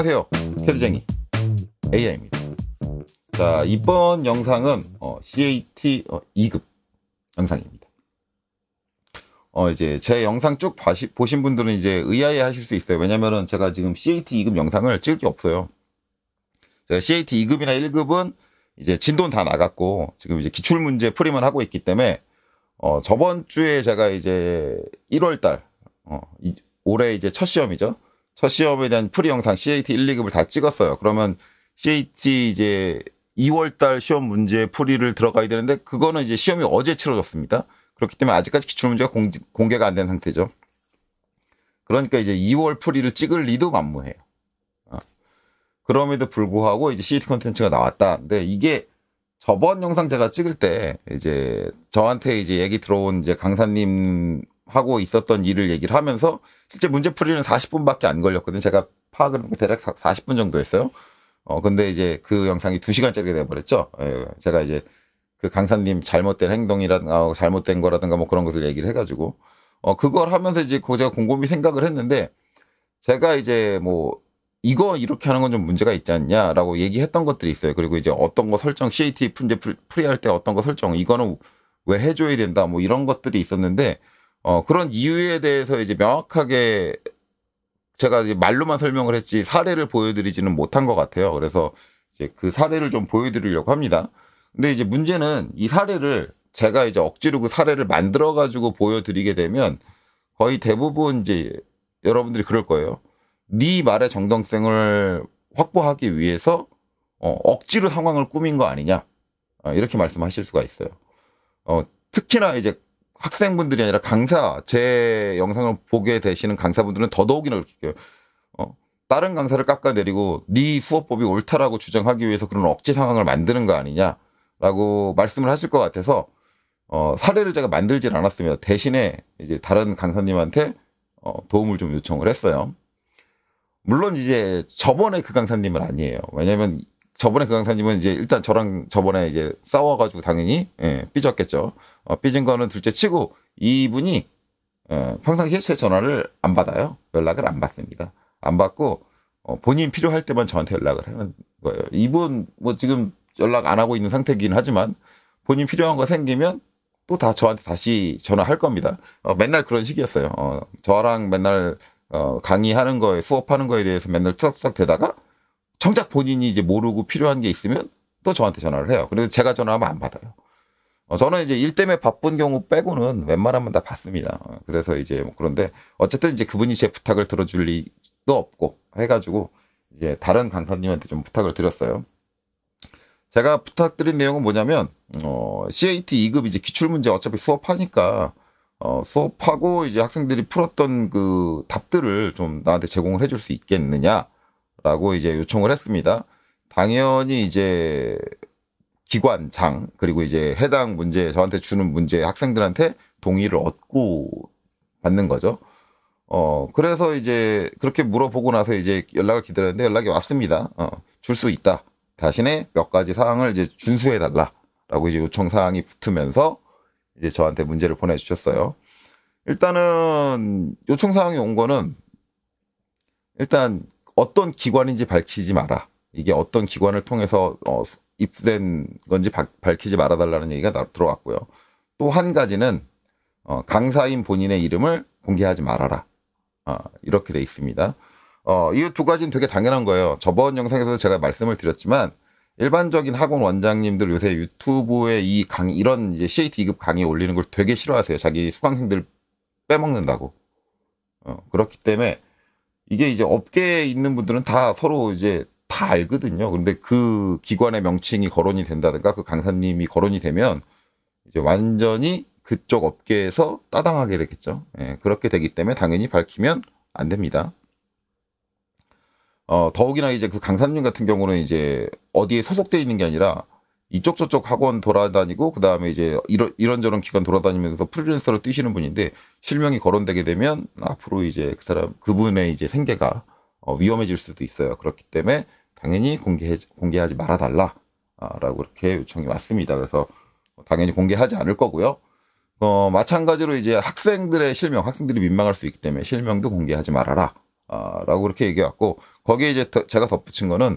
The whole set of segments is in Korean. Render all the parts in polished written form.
안녕하세요. 캐드쟁이 AI입니다. 자, 이번 영상은 CAT 2급 영상입니다. 이제 제 영상 쭉 보신 분들은 이제 의아해 하실 수 있어요. 왜냐면은 제가 지금 CAT 2급 영상을 찍을 게 없어요. 제가 CAT 2급이나 1급은 이제 진도는 다 나갔고, 지금 이제 기출문제 풀이만 하고 있기 때문에, 저번 주에 제가 이제 1월달, 올해 이제 첫 시험이죠. 첫 시험에 대한 풀이 영상 CAT 1, 2급을 다 찍었어요. 그러면 CAT 이제 2월달 시험 문제 풀이를 들어가야 되는데, 그거는 이제 시험이 어제 치러졌습니다. 그렇기 때문에 아직까지 기출문제가 공개가 안 된 상태죠. 그러니까 이제 2월 풀이를 찍을 리도 만무해요. 그럼에도 불구하고 이제 CAT 컨텐츠가 나왔다. 근데 이게 저번 영상 제가 찍을 때 이제 저한테 이제 얘기 들어온 이제 강사님 하고 있었던 일을 얘기를 하면서 실제 문제 풀이는 40분밖에 안 걸렸거든요. 제가 파악을 대략 40분 정도 했어요. 근데 이제 그 영상이 2시간짜리가 돼버렸죠. 제가 이제 그 강사님 잘못된 행동이라든가 잘못된 거라든가 뭐 그런 것을 얘기를 해가지고 그걸 하면서 이제 제가 곰곰이 생각을 했는데, 제가 이제 뭐 이거 이렇게 하는 건 좀 문제가 있지 않냐라고 얘기했던 것들이 있어요. 그리고 이제 어떤 거 설정, CAT 문제 풀이할 때 어떤 거 설정, 이거는 왜 해줘야 된다, 뭐 이런 것들이 있었는데, 그런 이유에 대해서 이제 명확하게 제가 이제 말로만 설명을 했지 사례를 보여드리지는 못한 것 같아요. 그래서 이제 그 사례를 좀 보여드리려고 합니다. 근데 이제 문제는 이 사례를 제가 이제 억지로 그 사례를 만들어가지고 보여드리게 되면 거의 대부분 이제 여러분들이 그럴 거예요. 네 말의 정당성을 확보하기 위해서 억지로 상황을 꾸민 거 아니냐, 이렇게 말씀하실 수가 있어요. 특히나 이제 학생분들이 아니라 강사, 제 영상을 보게 되시는 강사분들은 더더욱이나 그렇게 해요. 다른 강사를 깎아내리고 네 수업법이 옳다라고 주장하기 위해서 그런 억지 상황을 만드는 거 아니냐라고 말씀을 하실 것 같아서 사례를 제가 만들질 않았습니다. 대신에 이제 다른 강사님한테 도움을 좀 요청을 했어요. 물론 이제 저번에 그 강사님은 아니에요. 왜냐면 저번에 그 강사님은 이제 일단 저랑 저번에 이제 싸워가지고 당연히 삐졌겠죠. 삐진 거는 둘째 치고 이분이 평상시에 제 전화를 안 받아요. 연락을 안 받습니다. 안 받고 본인 필요할 때만 저한테 연락을 하는 거예요. 이분 뭐 지금 연락 안 하고 있는 상태이긴 하지만 본인 필요한 거 생기면 또 다 저한테 다시 전화할 겁니다. 맨날 그런 식이었어요. 저랑 맨날 강의하는 거에, 수업하는 거에 대해서 맨날 투닥투닥 대다가 정작 본인이 이제 모르고 필요한 게 있으면 또 저한테 전화를 해요. 그래서 제가 전화하면 안 받아요. 저는 이제 일 때문에 바쁜 경우 빼고는 웬만하면 다 받습니다. 그래서 이제 뭐 그런데 어쨌든 이제 그분이 제 부탁을 들어줄 리도 없고 해가지고 이제 다른 강사님한테 좀 부탁을 드렸어요. 제가 부탁드린 내용은 뭐냐면, CAT 2급 이제 기출문제 어차피 수업하니까 수업하고 이제 학생들이 풀었던 그 답들을 좀 나한테 제공을 해줄 수 있겠느냐라고 이제 요청을 했습니다. 당연히 이제 기관장, 그리고 이제 해당 문제, 저한테 주는 문제 학생들한테 동의를 얻고 받는 거죠. 그래서 이제 그렇게 물어보고 나서 이제 연락을 기다렸는데 연락이 왔습니다. 줄 수 있다. 대신에 몇 가지 사항을 이제 준수해 달라라고 이제 요청 사항이 붙으면서 이제 저한테 문제를 보내주셨어요. 일단은 요청 사항이 온 거는 일단 어떤 기관인지 밝히지 마라. 이게 어떤 기관을 통해서 입수된 건지 밝히지 말아달라는 얘기가 들어왔고요. 또 한 가지는 강사인 본인의 이름을 공개하지 말아라. 이렇게 돼 있습니다. 이 두 가지는 되게 당연한 거예요. 저번 영상에서 제가 말씀을 드렸지만 일반적인 학원 원장님들 요새 유튜브에 이런 이제 CAT 2급 강의 올리는 걸 되게 싫어하세요. 자기 수강생들 빼먹는다고. 그렇기 때문에 이게 이제 업계에 있는 분들은 다 서로 이제 다 알거든요. 근데 그 기관의 명칭이 거론이 된다든가 그 강사님이 거론이 되면 이제 완전히 그쪽 업계에서 따당하게 되겠죠. 그렇게 되기 때문에 당연히 밝히면 안 됩니다. 더욱이나 이제 그 강사님 같은 경우는 이제 어디에 소속되어 있는 게 아니라 이쪽 저쪽 학원 돌아다니고 그 다음에 이제 이런저런 기관 돌아다니면서 프리랜서로 뛰시는 분인데 실명이 거론되게 되면 앞으로 이제 그분의 이제 생계가 위험해질 수도 있어요. 그렇기 때문에 당연히 공개하지 말아달라라고 이렇게 요청이 왔습니다. 그래서 당연히 공개하지 않을 거고요. 마찬가지로 이제 학생들의 실명, 학생들이 민망할 수 있기 때문에 실명도 공개하지 말아라. 라고 그렇게 얘기해왔고, 거기에 이제 제가 덧붙인 거는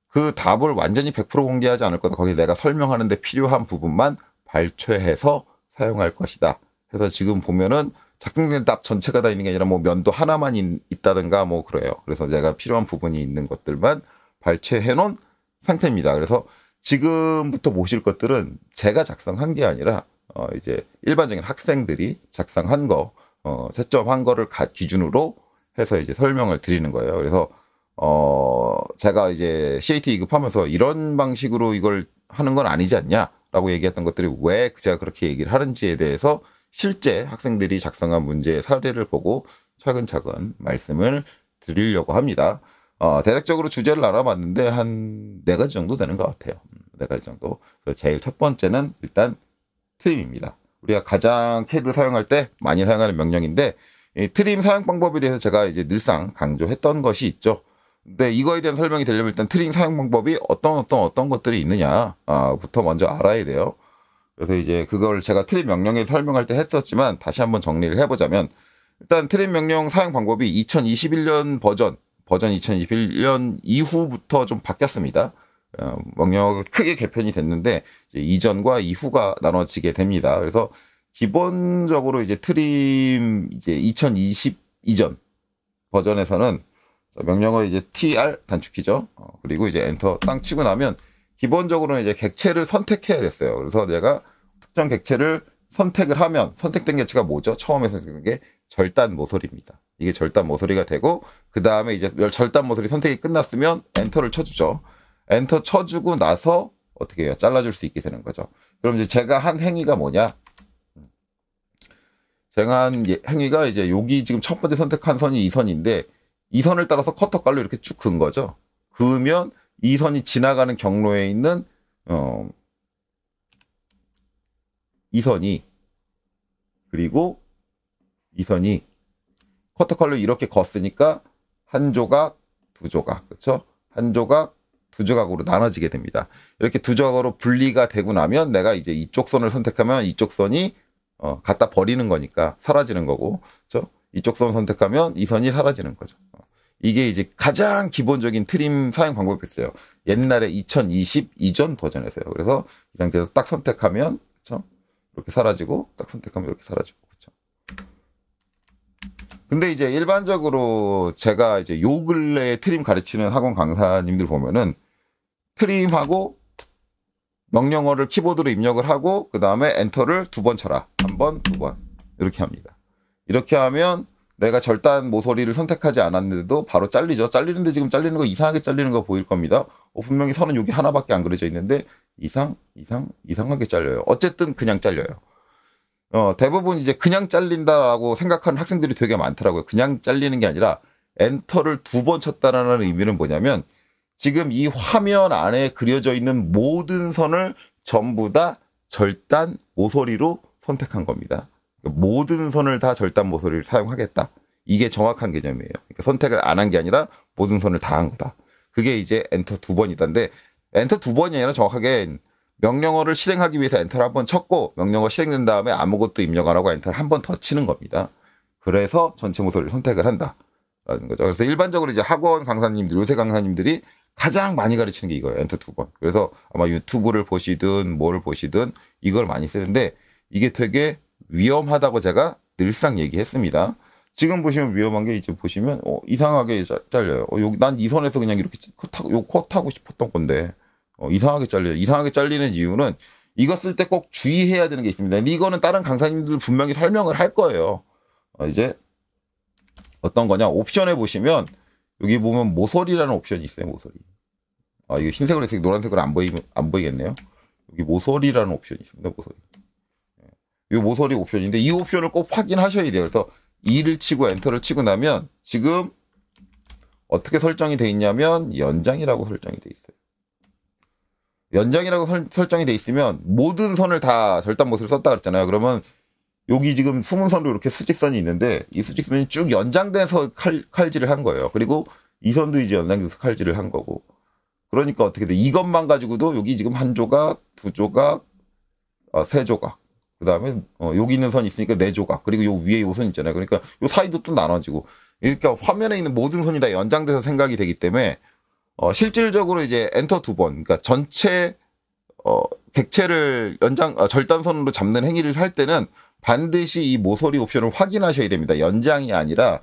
그 답을 완전히 100% 공개하지 않을 거다. 거기에 내가 설명하는데 필요한 부분만 발췌해서 사용할 것이다. 그래서 지금 보면은 작성된 답 전체가 다 있는 게 아니라 뭐 면도 하나만 있다든가 뭐 그래요. 그래서 내가 필요한 부분이 있는 것들만 발췌해 놓은 상태입니다. 그래서 지금부터 보실 것들은 제가 작성한 게 아니라 이제 일반적인 학생들이 작성한 거, 채점한 거를 기준으로 해서 이제 설명을 드리는 거예요. 그래서 제가 이제 CAT 2급하면서 이런 방식으로 이걸 하는 건 아니지 않냐라고 얘기했던 것들이 왜 제가 그렇게 얘기를 하는지에 대해서 실제 학생들이 작성한 문제의 사례를 보고 차근차근 말씀을 드리려고 합니다. 대략적으로 주제를 알아봤는데 한 4가지 정도 되는 것 같아요. 4가지 정도. 그래서 제일 첫 번째는 일단 트림입니다. 우리가 가장 CAD를 사용할 때 많이 사용하는 명령인데, 이 트림 사용 방법에 대해서 제가 이제 늘상 강조했던 것이 있죠. 근데 이거에 대한 설명이 되려면 일단 트림 사용 방법이 어떤 것들이 있느냐부터 먼저 알아야 돼요. 그래서 이제 그걸 제가 트림 명령에 설명할 때 했었지만 다시 한번 정리를 해보자면, 일단 트림 명령 사용 방법이 2021년 버전 2021년 이후부터 좀 바뀌었습니다. 명령어가 크게 개편이 됐는데 이제 이전과 이후가 나눠지게 됩니다. 그래서 기본적으로 이제 트림 이제 2020 이전 버전에서는 명령어 이제 TR 단축키죠. 그리고 이제 엔터 땅 치고 나면 기본적으로는 이제 객체를 선택해야 됐어요. 그래서 내가 특정 객체를 선택을 하면 선택된 객체가 뭐죠? 처음에 선택된 게 절단 모서리입니다. 이게 절단 모서리가 되고, 그 다음에 이제 절단 모서리 선택이 끝났으면 엔터를 쳐주죠. 엔터 쳐주고 나서 어떻게 해요? 잘라줄 수 있게 되는 거죠. 그럼 이제 제가 한 행위가 뭐냐? 제가 한 행위가 이제 여기 지금 첫 번째 선택한 선이 이 선인데, 이 선을 따라서 커터칼로 이렇게 쭉 그은 거죠. 그으면 이 선이 지나가는 경로에 있는 이 선이, 그리고 이 선이 커터칼로 이렇게 걷으니까 한 조각, 두 조각, 그렇죠? 한 조각, 두 조각으로 나눠지게 됩니다. 이렇게 두 조각으로 분리가 되고 나면 내가 이제 이쪽 선을 선택하면 이쪽 선이 갖다 버리는 거니까 사라지는 거고, 그렇죠? 이쪽 선 선택하면 이 선이 사라지는 거죠. 이게 이제 가장 기본적인 트림 사용 방법이었어요. 옛날에 2020 이전 버전에서요. 그래서 이 상태에서 딱 선택하면, 그렇죠? 이렇게 사라지고, 딱 선택하면 이렇게 사라지고, 그렇죠? 근데 이제 일반적으로 제가 이제 요 근래에 트림 가르치는 학원 강사님들 보면은 트림하고 명령어를 키보드로 입력을 하고 그 다음에 엔터를 2번 쳐라. 1번, 2번. 이렇게 합니다. 이렇게 하면 내가 절단 모서리를 선택하지 않았는데도 바로 잘리죠. 잘리는데 지금 잘리는 거 이상하게 잘리는 거 보일 겁니다. 분명히 선은 여기 하나밖에 안 그려져 있는데 이상하게 잘려요. 어쨌든 그냥 잘려요. 대부분 이제 그냥 잘린다라고 생각하는 학생들이 되게 많더라고요. 그냥 잘리는 게 아니라 엔터를 2번 쳤다라는 의미는 뭐냐면 지금 이 화면 안에 그려져 있는 모든 선을 전부 다 절단 모서리로 선택한 겁니다. 모든 선을 다 절단 모서리를 사용하겠다. 이게 정확한 개념이에요. 그러니까 선택을 안 한 게 아니라 모든 선을 다 한 거다. 그게 이제 엔터 2번이다인데 엔터 2번이 아니라 정확하게 명령어를 실행하기 위해서 엔터를 한 번 쳤고 명령어 실행된 다음에 아무것도 입력 안 하고 엔터를 한 번 더 치는 겁니다. 그래서 전체 모서리를 선택을 한다라는 거죠. 그래서 일반적으로 이제 학원 강사님들, 요새 강사님들이 가장 많이 가르치는 게 이거예요. 엔터 2번. 그래서 아마 유튜브를 보시든 뭘 보시든 이걸 많이 쓰는데 이게 되게 위험하다고 제가 늘상 얘기했습니다. 지금 보시면 위험한 게 이제 보시면 이상하게 잘려요. 여기 난 이 선에서 그냥 이렇게 컷하고 싶었던 건데 이상하게 잘려요. 이상하게 잘리는 이유는 이거 쓸 때 꼭 주의해야 되는 게 있습니다. 근데 이거는 다른 강사님들 분명히 설명을 할 거예요. 이제 어떤 거냐? 옵션에 보시면 여기 보면 모서리라는 옵션이 있어요. 모서리. 이거 흰색으로 해서 노란색으로 안 보이겠네요. 여기 모서리라는 옵션이 있습니다. 모서리. 이 모서리 옵션인데 이 옵션을 꼭 확인하셔야 돼요. 그래서 2를 치고 엔터를 치고 나면 지금 어떻게 설정이 돼 있냐면 연장이라고 설정이 돼 있어요. 연장이라고 설정이 돼 있으면 모든 선을 다 절단 모서리를 썼다 그랬잖아요. 그러면 여기 지금 수문선으로 이렇게 수직선이 있는데 이 수직선이 쭉 연장돼서 칼질을 한 거예요. 그리고 이 선도 이제 연장돼서 칼질을 한 거고. 그러니까 어떻게 돼? 이것만 가지고도 여기 지금 한 조각, 두 조각, 세 조각. 그 다음에 여기 있는 선이 있으니까 4조각, 그리고 요 위에 요 선 있잖아요. 그러니까 요 사이도 또 나눠지고, 그러니까 화면에 있는 모든 선이 다 연장돼서 생각이 되기 때문에 실질적으로 이제 엔터 2번, 그러니까 전체 객체를 절단선으로 잡는 행위를 할 때는 반드시 이 모서리 옵션을 확인하셔야 됩니다. 연장이 아니라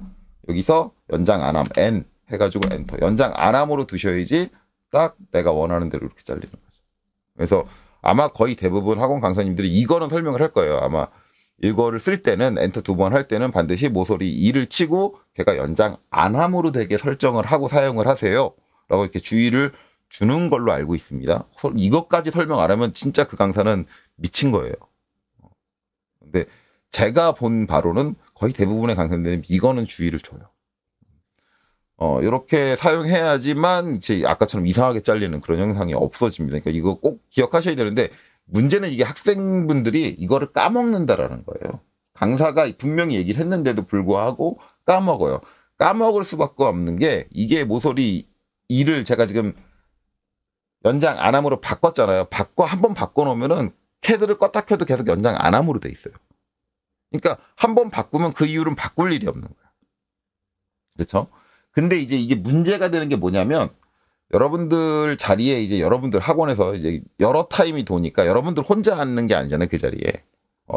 여기서 연장 안함 N 해가지고 엔터, 연장 안함으로 두셔야지 딱 내가 원하는 대로 이렇게 잘리는 거죠. 그래서 아마 거의 대부분 학원 강사님들이 이거는 설명을 할 거예요. 아마 이거를 쓸 때는 엔터 2번 할 때는 반드시 모서리 2를 치고 걔가 연장 안함으로 되게 설정을 하고 사용을 하세요 라고 이렇게 주의를 주는 걸로 알고 있습니다. 이것까지 설명 안 하면 진짜 그 강사는 미친 거예요. 근데 제가 본 바로는 거의 대부분의 강사님들이 이거는 주의를 줘요. 이렇게 사용해야지만 이제 아까처럼 이상하게 잘리는 그런 현상이 없어집니다. 그러니까 이거 꼭 기억하셔야 되는데, 문제는 이게 학생분들이 이거를 까먹는다라는 거예요. 강사가 분명히 얘기를 했는데도 불구하고 까먹어요. 까먹을 수밖에 없는 게, 이게 모서리 2를 제가 지금 연장 안함으로 바꿨잖아요. 한번 바꿔놓으면은 캐드를 껐다 켜도 계속 연장 안함으로 돼 있어요. 그러니까 한번 바꾸면 그 이후로는 바꿀 일이 없는 거야. 그렇죠? 근데 이제 이게 문제가 되는 게 뭐냐면, 여러분들 자리에 이제 여러분들 학원에서 이제 여러 타임이 도니까 여러분들 혼자 앉는 게 아니잖아요, 그 자리에.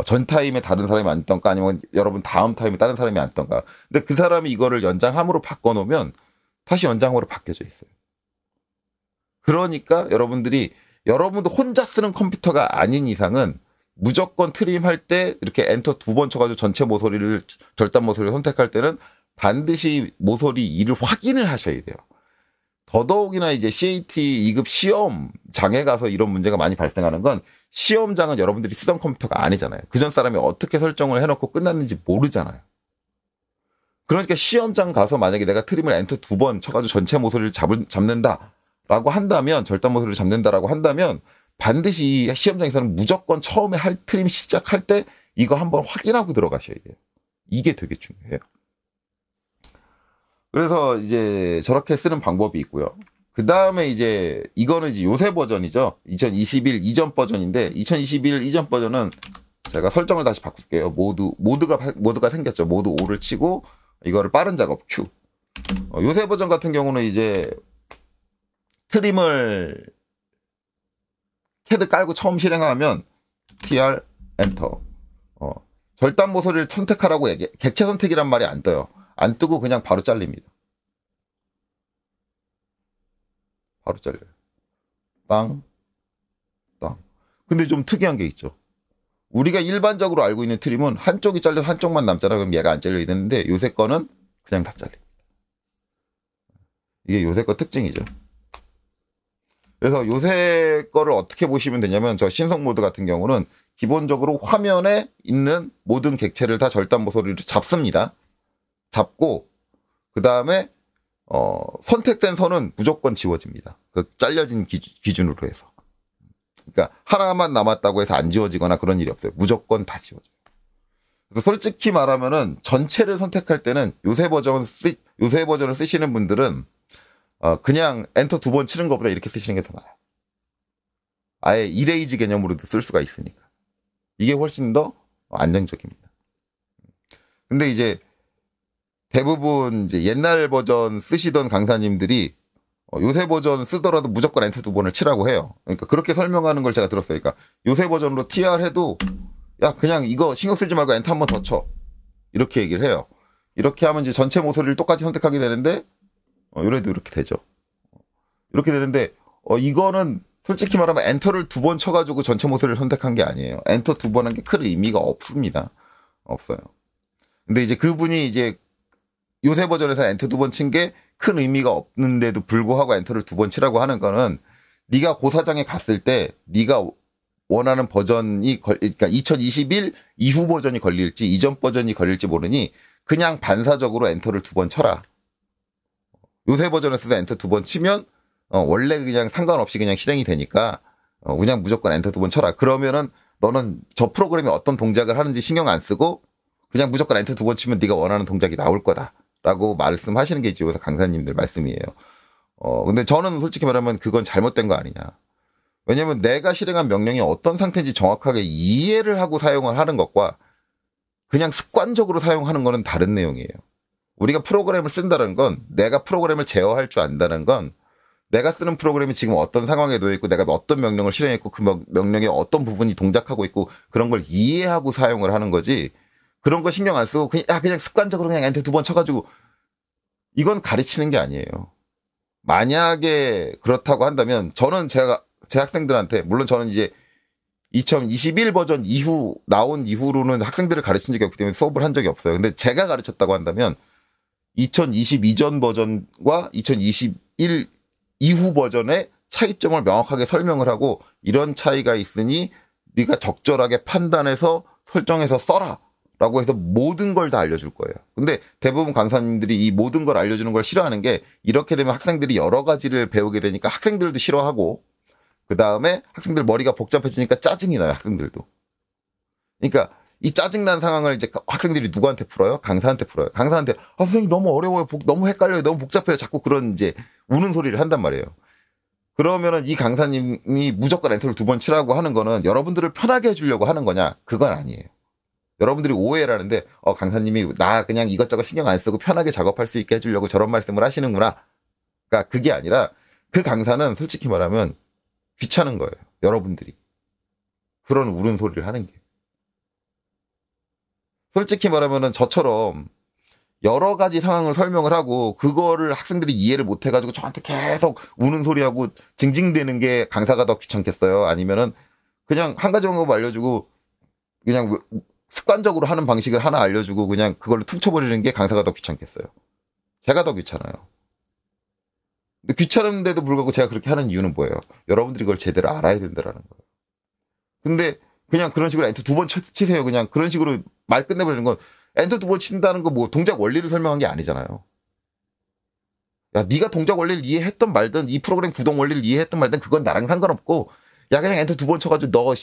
전 타임에 다른 사람이 앉던가 아니면 여러분 다음 타임에 다른 사람이 앉던가. 근데 그 사람이 이거를 연장함으로 바꿔놓으면 다시 연장으로 바뀌어져 있어요. 그러니까 여러분도 혼자 쓰는 컴퓨터가 아닌 이상은 무조건 트림할 때 이렇게 엔터 2번 쳐가지고 전체 모서리를, 절단 모서리를 선택할 때는 반드시 모서리 2를 확인을 하셔야 돼요. 더더욱이나 이제 CAT 2급 시험장에 가서 이런 문제가 많이 발생하는 건, 시험장은 여러분들이 쓰던 컴퓨터가 아니잖아요. 그전 사람이 어떻게 설정을 해놓고 끝났는지 모르잖아요. 그러니까 시험장 가서 만약에 내가 트림을 엔터 2번 쳐가지고 전체 모서리를 잡는다라고 한다면, 절단 모서리를 잡는다라고 한다면, 반드시 시험장에서는 무조건 처음에 트림 시작할 때 이거 한번 확인하고 들어가셔야 돼요. 이게 되게 중요해요. 그래서 이제 저렇게 쓰는 방법이 있고요. 그 다음에 이제 이거는 이제 요새 버전이죠. 2021 이전 버전인데, 2021 이전 버전은 제가 설정을 다시 바꿀게요. 모드가 생겼죠. 모드 5를 치고 이거를 빠른 작업 Q. 요새 버전 같은 경우는 이제 트림을 캐드 깔고 처음 실행하면 TR 엔터. 절단 모서리를 선택하라고 객체 선택이란 말이 안 떠요. 안 뜨고 그냥 바로 잘립니다. 바로 잘려요. 땅. 근데 좀 특이한 게 있죠. 우리가 일반적으로 알고 있는 트림은 한쪽이 잘려서 한쪽만 남잖아. 그럼 얘가 안 잘려야 되는데, 요새 거는 그냥 다 잘립니다. 이게 요새 거 특징이죠. 그래서 요새 거를 어떻게 보시면 되냐면, 저 신성 모드 같은 경우는 기본적으로 화면에 있는 모든 객체를 다 절단 모서리를 잡습니다. 잡고 그 다음에 선택된 선은 무조건 지워집니다. 그 잘려진 기준으로 해서. 그러니까 하나만 남았다고 해서 안 지워지거나 그런 일이 없어요. 무조건 다 지워져요. 그래서 솔직히 말하면은 전체를 선택할 때는 요새 버전을 쓰시는 분들은 그냥 엔터 2번 치는 것보다 이렇게 쓰시는 게 더 나아요. 아예 이레이즈 개념으로도 쓸 수가 있으니까. 이게 훨씬 더 안정적입니다. 근데 이제 대부분 이제 옛날 버전 쓰시던 강사님들이 요새 버전 쓰더라도 무조건 엔터 2번을 치라고 해요. 그러니까 그렇게 설명하는 걸 제가 들었어요. 그러니까 요새 버전으로 TR 해도 야 그냥 이거 신경 쓰지 말고 엔터 한 번 더 쳐. 이렇게 얘기를 해요. 이렇게 하면 이제 전체 모서리를 똑같이 선택하게 되는데 요래도 이렇게 되죠. 이렇게 되는데 이거는 솔직히 말하면 엔터를 2번 쳐가지고 전체 모서리를 선택한 게 아니에요. 엔터 2번 한 게 큰 의미가 없습니다. 없어요. 근데 이제 그분이 이제 요새 버전에서 엔터 2번 친 게 큰 의미가 없는데도 불구하고 엔터를 2번 치라고 하는 거는, 네가 고사장에 갔을 때 네가 원하는 버전이 그러니까 2021 이후 버전이 걸릴지 이전 버전이 걸릴지 모르니 그냥 반사적으로 엔터를 2번 쳐라. 요새 버전에서 엔터 2번 치면 원래 그냥 상관없이 그냥 실행이 되니까 그냥 무조건 엔터 2번 쳐라. 그러면은 너는 저 프로그램이 어떤 동작을 하는지 신경 안 쓰고 그냥 무조건 엔터 2번 치면 네가 원하는 동작이 나올 거다. 라고 말씀하시는 게 이제 요새 강사님들 말씀이에요. 근데 저는 솔직히 말하면 그건 잘못된 거 아니냐. 왜냐면 내가 실행한 명령이 어떤 상태인지 정확하게 이해를 하고 사용을 하는 것과 그냥 습관적으로 사용하는 거는 다른 내용이에요. 우리가 프로그램을 쓴다는 건 내가 프로그램을 제어할 줄 안다는 건 내가 쓰는 프로그램이 지금 어떤 상황에 놓여 있고 내가 어떤 명령을 실행했고 그 명령의 어떤 부분이 동작하고 있고 그런 걸 이해하고 사용을 하는 거지. 그런 거 신경 안 쓰고 그냥 습관적으로 그냥 엔터 2번 쳐가지고 이건 가르치는 게 아니에요. 만약에 그렇다고 한다면 저는 제 학생들한테 물론 저는 이제 2021 버전 이후 나온 이후로는 학생들을 가르친 적이 없기 때문에 수업을 한 적이 없어요. 근데 제가 가르쳤다고 한다면 2022 전 버전과 2021 이후 버전의 차이점을 명확하게 설명을 하고 이런 차이가 있으니 네가 적절하게 판단해서 설정해서 써라 라고 해서 모든 걸 다 알려줄 거예요. 근데 대부분 강사님들이 이 모든 걸 알려주는 걸 싫어하는 게 이렇게 되면 학생들이 여러 가지를 배우게 되니까 학생들도 싫어하고 그 다음에 학생들 머리가 복잡해지니까 짜증이 나요, 학생들도. 그러니까 이 짜증난 상황을 이제 학생들이 누구한테 풀어요? 강사한테 풀어요. 강사한테, 선생님 너무 어려워요. 너무 헷갈려요. 너무 복잡해요. 자꾸 그런 이제 우는 소리를 한단 말이에요. 그러면은 이 강사님이 무조건 엔터를 2번 치라고 하는 거는 여러분들을 편하게 해주려고 하는 거냐? 그건 아니에요. 여러분들이 오해를 하는데, 강사님이 나 그냥 이것저것 신경 안 쓰고 편하게 작업할 수 있게 해주려고 저런 말씀을 하시는구나. 그러니까 그게 아니라 그 강사는 솔직히 말하면 귀찮은 거예요. 여러분들이. 그런 울은 소리를 하는 게. 솔직히 말하면은 저처럼 여러 가지 상황을 설명을 하고 그거를 학생들이 이해를 못 해가지고 저한테 계속 우는 소리하고 징징대는 게 강사가 더 귀찮겠어요? 아니면은 그냥 한 가지 정도 알려주고 그냥 습관적으로 하는 방식을 하나 알려주고 그냥 그걸로 퉁쳐버리는 게 강사가 더 귀찮겠어요? 제가 더 귀찮아요. 근데 귀찮은데도 불구하고 제가 그렇게 하는 이유는 뭐예요? 여러분들이 그걸 제대로 알아야 된다라는 거예요. 근데 그냥 그런 식으로 엔터 2번 치세요. 그냥 그런 식으로 말 끝내버리는 건 엔터 2번 친다는 거 뭐 동작 원리를 설명한 게 아니잖아요. 야, 네가 동작 원리를 이해했던 말든 이 프로그램 구동 원리를 이해했던 말든 그건 나랑 상관없고 야 그냥 엔터 2번 쳐가지고 너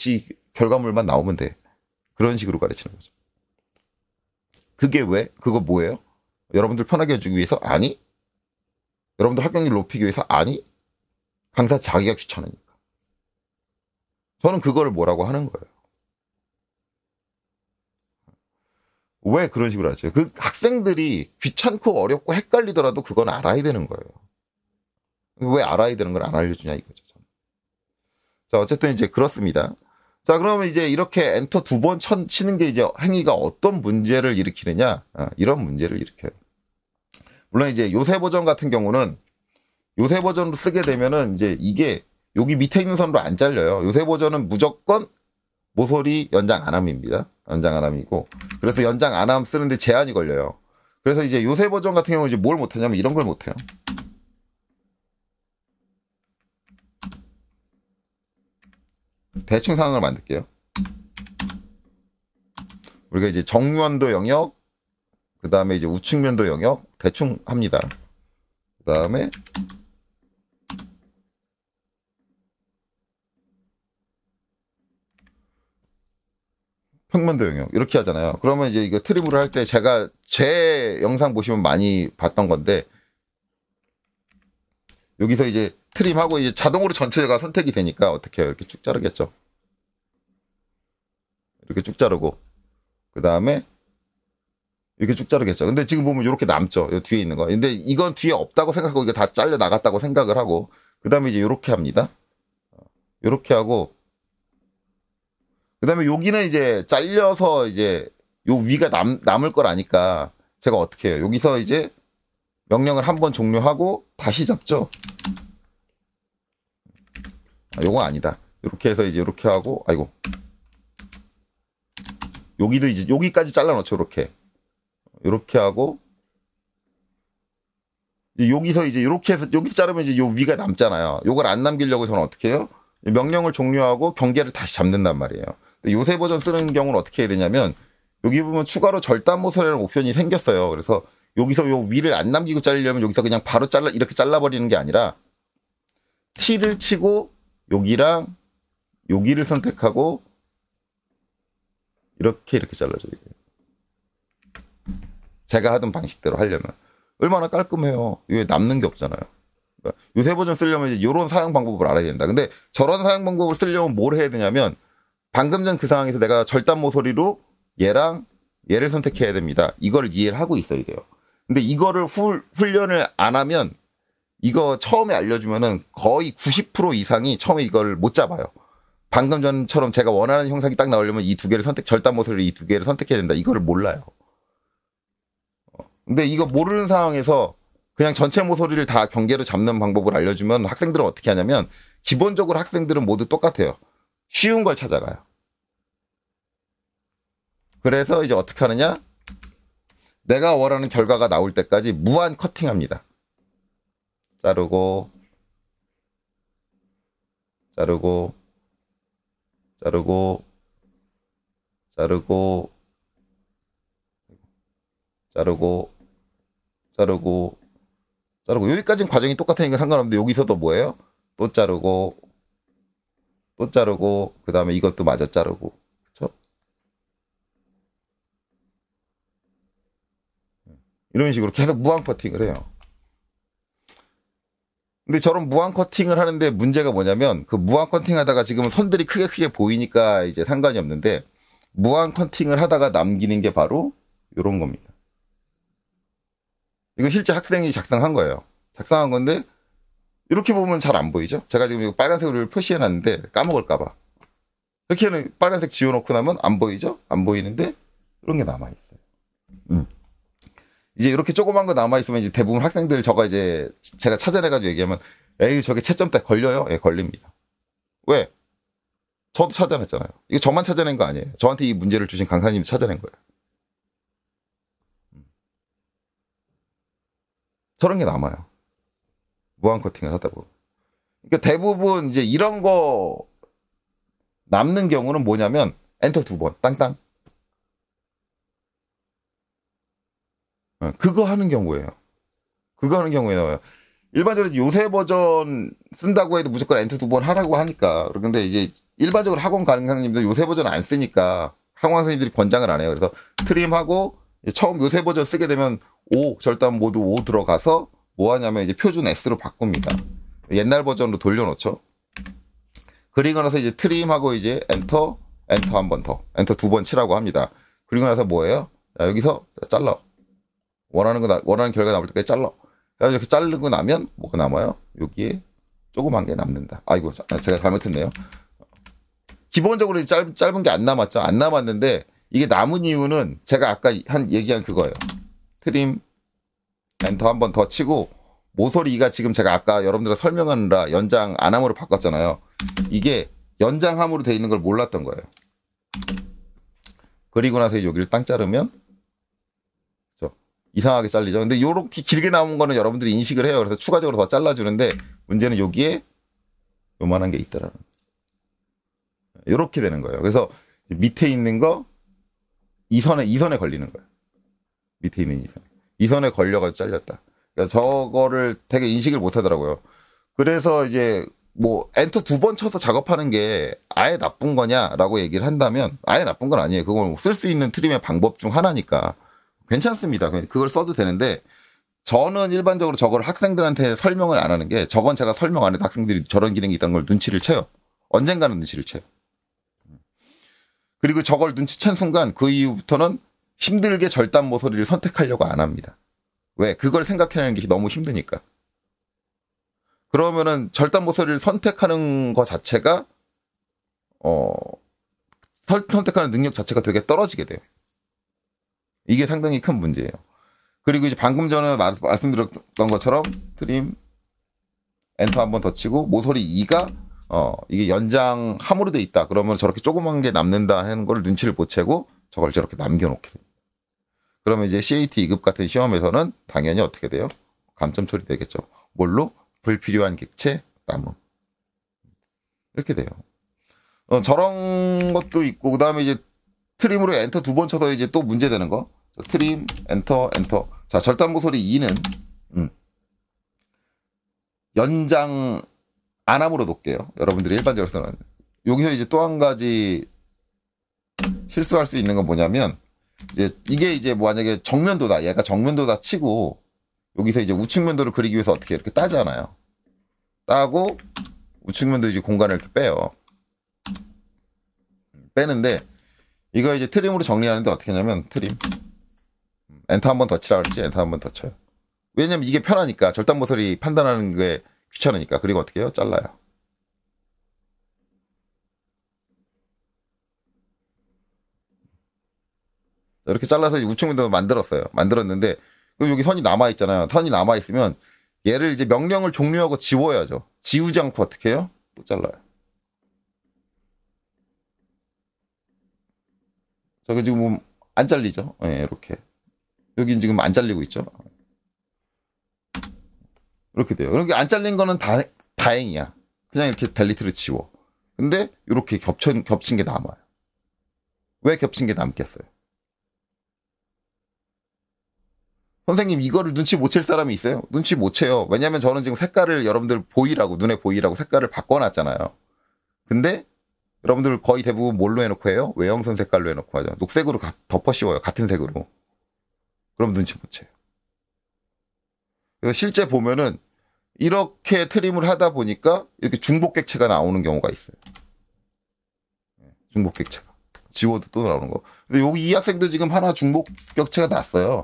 결과물만 나오면 돼. 그런 식으로 가르치는 거죠. 그게 왜? 그거 뭐예요? 여러분들 편하게 해주기 위해서? 아니. 여러분들 합격률 높이기 위해서? 아니. 강사 자기가 귀찮으니까. 저는 그거를 뭐라고 하는 거예요. 왜 그런 식으로 하죠? 그 학생들이 귀찮고 어렵고 헷갈리더라도 그건 알아야 되는 거예요. 왜 알아야 되는 걸 안 알려주냐 이거죠. 저는. 자, 어쨌든 이제 그렇습니다. 자, 그러면 이제 이렇게 엔터 2번 치는 게 이제 행위가 어떤 문제를 일으키느냐? 이런 문제를 일으켜요. 물론 이제 요새 버전 같은 경우는 요새 버전으로 쓰게 되면은 이제 이게 여기 밑에 있는 선으로 안 잘려요. 요새 버전은 무조건 모서리 연장 안함입니다. 연장 안함이고 그래서 연장 안함 쓰는데 제한이 걸려요. 그래서 이제 요새 버전 같은 경우는 이제 뭘 못하냐면 이런 걸 못해요. 대충 상황을 만들게요. 우리가 이제 정면도 영역, 그 다음에 이제 우측면도 영역 대충 합니다. 그 다음에 평면도 영역 이렇게 하잖아요. 그러면 이제 이거 트림으로 할 때 제가 제 영상 보시면 많이 봤던 건데 여기서 이제 트림하고 이제 자동으로 전체가 선택이 되니까 어떻게 해요? 이렇게 쭉 자르겠죠. 이렇게 쭉 자르고 그 다음에 이렇게 쭉 자르겠죠. 근데 지금 보면 이렇게 남죠. 이 뒤에 있는 거. 근데 이건 뒤에 없다고 생각하고 이거 다 잘려 나갔다고 생각을 하고 그 다음에 이제 이렇게 합니다. 이렇게 하고 그 다음에 여기는 이제 잘려서 이제 요 위가 남을 걸 아니까 제가 어떻게 해요? 여기서 이제 명령을 한번 종료하고 다시 잡죠. 요거 아니다. 이렇게 해서 이제 이렇게 하고 아이고 여기도 이제 여기까지 잘라 놓죠. 이렇게 하고 이제 여기서 이제 이렇게 해서 여기서 자르면 이제 요 위가 남잖아요. 요걸 안 남기려고 저는 어떻게 해요? 명령을 종료하고 경계를 다시 잡는단 말이에요. 요새 버전 쓰는 경우는 어떻게 해야 되냐면 여기 보면 추가로 절단 모서리라는 옵션이 생겼어요. 그래서 여기서 요 위를 안 남기고 자르려면 여기서 그냥 바로 이렇게 잘라버리는 게 아니라 T를 치고 여기랑 여기를 선택하고 이렇게 잘라줘요. 제가 하던 방식대로 하려면 얼마나 깔끔해요. 이게 남는 게 없잖아요. 요새 버전 쓰려면 이제 요런 사용 방법을 알아야 된다. 근데 저런 사용 방법을 쓰려면 뭘 해야 되냐면 방금 전 그 상황에서 내가 절단 모서리로 얘랑 얘를 선택해야 됩니다. 이걸 이해를 하고 있어야 돼요. 근데 이거를 훈련을 안 하면 이거 처음에 알려주면은 거의 90% 이상이 처음에 이걸 못 잡아요. 방금 전처럼 제가 원하는 형상이 딱 나오려면 이 두 개를 절단 모서리 이 두 개를 선택해야 된다. 이거를 몰라요. 근데 이거 모르는 상황에서 그냥 전체 모서리를 다 경계로 잡는 방법을 알려주면 학생들은 어떻게 하냐면 기본적으로 학생들은 모두 똑같아요. 쉬운 걸 찾아가요. 그래서 이제 어떻게 하느냐? 내가 원하는 결과가 나올 때까지 무한 커팅합니다. 자르고 자르고 자르고 자르고 자르고 자르고 자르고 여기까지는 과정이 똑같으니까 상관없는데 여기서도 뭐예요? 또 자르고 또 자르고 그 다음에 이것도 마저 자르고 그쵸? 이런 식으로 계속 무한 커팅을 해요. 근데 저런 무한 커팅을 하는데 문제가 뭐냐면 그 무한 커팅 하다가 지금은 선들이 크게 보이니까 이제 상관이 없는데 무한 커팅을 하다가 남기는 게 바로 이런 겁니다. 이거 실제 학생이 작성한 거예요. 작성한 건데 이렇게 보면 잘 안 보이죠? 제가 지금 이거 빨간색으로 표시해놨는데 까먹을까봐. 이렇게는 빨간색 지워놓고 나면 안 보이죠? 안 보이는데 이런 게 남아있어요. 이제 이렇게 조그만 거 남아있으면 이제 대부분 학생들 저거 이제 제가 찾아내가지고 얘기하면 에이 저게 채점 때 걸려요? 예, 걸립니다. 왜? 저도 찾아냈잖아요. 이거 저만 찾아낸 거 아니에요. 저한테 이 문제를 주신 강사님이 찾아낸 거예요. 저런 게 남아요. 무한 커팅을 하다 보면. 그러니까 대부분 이제 이런 거 남는 경우는 뭐냐면 엔터 2번 땅땅. 그거 하는 경우예요. 그거 하는 경우에 나와요. 일반적으로 요새 버전 쓴다고 해도 무조건 엔터 2번 하라고 하니까. 그런데 이제 일반적으로 학원 강사님들 요새 버전 안 쓰니까 학원 선생님들이 권장을 안 해요. 그래서 트림하고 처음 요새 버전 쓰게 되면 5 절단 모드 5 들어가서 뭐 하냐면 이제 표준 S로 바꿉니다. 옛날 버전으로 돌려놓죠. 그리고 나서 이제 트림하고 이제 엔터 한 번 더, 엔터 2번 치라고 합니다. 그리고 나서 뭐예요? 자, 여기서 잘라. 원하는 결과 나올 때까지 잘라. 그래서 이렇게 자르고 나면 뭐가 남아요? 여기에 조그만 게 남는다. 아이고, 제가 잘못했네요. 기본적으로 짧은 게 안 남았죠. 안 남았는데 이게 남은 이유는 제가 아까 얘기한 그거예요. 트림 엔터 한 번 더 치고 모서리가 지금 제가 아까 여러분들과 설명하느라 연장 안함으로 바꿨잖아요. 이게 연장함으로 되어 있는 걸 몰랐던 거예요. 그리고 나서 여기를 땅 자르면 이상하게 잘리죠. 근데 요렇게 길게 나온 거는 여러분들이 인식을 해요. 그래서 추가적으로 더 잘라주는데 문제는 여기에 요만한 게 있더라는 거죠. 요렇게 되는 거예요. 그래서 밑에 있는 거 이 선에 걸리는 거예요. 밑에 있는 이 선에 걸려가지고 잘렸다. 그러니까 저거를 되게 인식을 못 하더라고요. 그래서 이제 뭐 엔터 2번 쳐서 작업하는 게 아예 나쁜 거냐라고 얘기를 한다면 아예 나쁜 건 아니에요. 그건 쓸 수 있는 트림의 방법 중 하나니까 괜찮습니다. 그걸 써도 되는데 저는 일반적으로 저걸 학생들한테 설명을 안 하는 게 저건 제가 설명 안 해도 학생들이 저런 기능이 있다는 걸 눈치를 채요. 언젠가는 눈치를 채요. 그리고 저걸 눈치챈 순간 그 이후부터는 힘들게 절단 모서리를 선택하려고 안 합니다. 왜? 그걸 생각해내는 게 너무 힘드니까. 그러면은 절단 모서리를 선택하는 것 자체가 선택하는 능력 자체가 되게 떨어지게 돼요. 이게 상당히 큰 문제예요. 그리고 이제 방금 전에 말씀드렸던 것처럼 트림 엔터 한 번 더 치고 모서리 2가 이게 연장함으로 돼 있다. 그러면 저렇게 조그만 게 남는다 하는 걸 눈치를 못 채고 저걸 저렇게 남겨놓게 됩니다. 그러면 이제 CAT 2급 같은 시험에서는 당연히 어떻게 돼요? 감점 처리되겠죠. 뭘로? 불필요한 객체 남음. 이렇게 돼요. 저런 것도 있고 그다음에 이제 트림으로 엔터 2번 쳐서 이제 또 문제 되는 거. 트림 엔터. 자, 절단 모서리 2는 연장 안함으로 놓을게요. 여러분들이 일반적으로 쓰는. 여기서 이제 또 한 가지 실수할 수 있는 건 뭐냐면 이게 이제 뭐 만약에 정면도다. 얘가 정면도다 치고 여기서 이제 우측면도를 그리기 위해서 어떻게 이렇게 따잖아요. 따고 우측면도 이제 공간을 이렇게 빼요. 빼는데 이거 이제 트림으로 정리하는데 어떻게 하냐면 트림 엔터 한 번 더 치라 그랬지. 엔터 한 번 더 쳐요. 왜냐면 이게 편하니까. 절단 모서리 판단하는 게 귀찮으니까. 그리고 어떻게 해요? 잘라요. 이렇게 잘라서 우측면도 만들었어요. 만들었는데 그럼 여기 선이 남아있잖아요. 선이 남아있으면 얘를 이제 명령을 종료하고 지워야죠. 지우지 않고 어떻게 해요? 또 잘라요. 저기 지금 안 잘리죠? 예, 네, 이렇게. 여긴 지금 안 잘리고 있죠? 이렇게 돼요. 이렇게 안 잘린 거는 다행이야. 그냥 이렇게 델리트를 지워. 근데 이렇게 겹친 게 남아요. 왜 겹친 게 남겠어요? 선생님 이거를 눈치 못 챌 사람이 있어요? 눈치 못 채요. 왜냐면 저는 지금 색깔을 여러분들 보이라고 눈에 보이라고 색깔을 바꿔놨잖아요. 근데 여러분들 거의 대부분 뭘로 해놓고 해요? 외형선 색깔로 해놓고 하죠. 녹색으로 덮어 씌워요. 같은 색으로. 그럼 눈치 못 채요. 그래서 실제 보면은 이렇게 트림을 하다 보니까 이렇게 중복객체가 나오는 경우가 있어요. 중복객체가. 지워도 또 나오는 거. 근데 여기 이 학생도 지금 하나 중복격체가 났어요.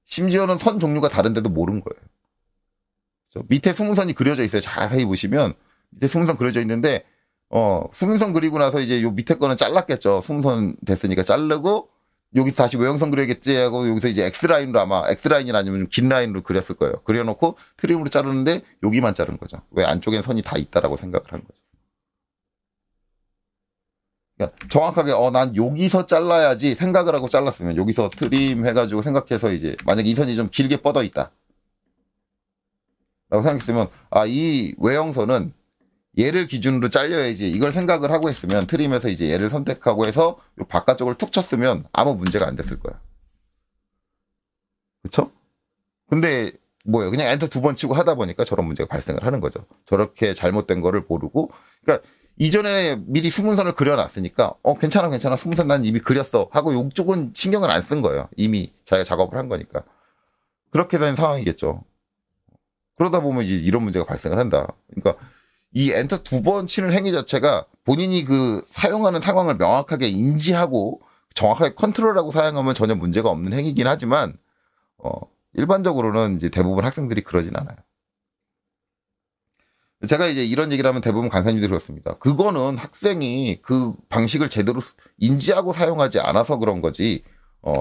심지어는 선 종류가 다른데도 모른 거예요. 밑에 수문선이 그려져 있어요. 자세히 보시면 밑에 수문선 그려져 있는데 수문선 그리고 나서 이제 요 밑에 거는 잘랐겠죠. 수문선 됐으니까 자르고 여기 다시 외형선 그려야겠지 하고 여기서 이제 X라인으로 아마 X라인이 아니면 긴 라인으로 그렸을 거예요. 그려놓고 트림으로 자르는데 여기만 자른 거죠. 왜 안쪽엔 선이 다 있다라고 생각을 한 거죠. 그러니까 정확하게 난 여기서 잘라야지 생각을 하고 잘랐으면 여기서 트림 해가지고 생각해서 이제 만약에 이 선이 좀 길게 뻗어 있다 라고 생각했으면 이 외형선은 얘를 기준으로 잘려야지 이걸 생각을 하고 했으면 트림에서 이제 얘를 선택하고 해서 요 바깥쪽을 툭 쳤으면 아무 문제가 안 됐을 거야. 그쵸? 근데 뭐예요? 그냥 엔터 2번 치고 하다 보니까 저런 문제가 발생을 하는 거죠. 저렇게 잘못된 거를 모르고 그러니까 이전에 미리 수문선을 그려놨으니까 괜찮아 수문선 난 이미 그렸어 하고 이쪽은 신경을 안 쓴 거예요. 이미 자기가 작업을 한 거니까. 그렇게 된 상황이겠죠. 그러다 보면 이제 이런 문제가 발생을 한다. 그러니까 이 엔터 2번 치는 행위 자체가 본인이 그 사용하는 상황을 명확하게 인지하고 정확하게 컨트롤하고 사용하면 전혀 문제가 없는 행위긴 하지만 일반적으로는 이제 대부분 학생들이 그러진 않아요. 제가 이제 이런 얘기를 하면 대부분 강사님들이 그렇습니다. 그거는 학생이 그 방식을 제대로 인지하고 사용하지 않아서 그런 거지.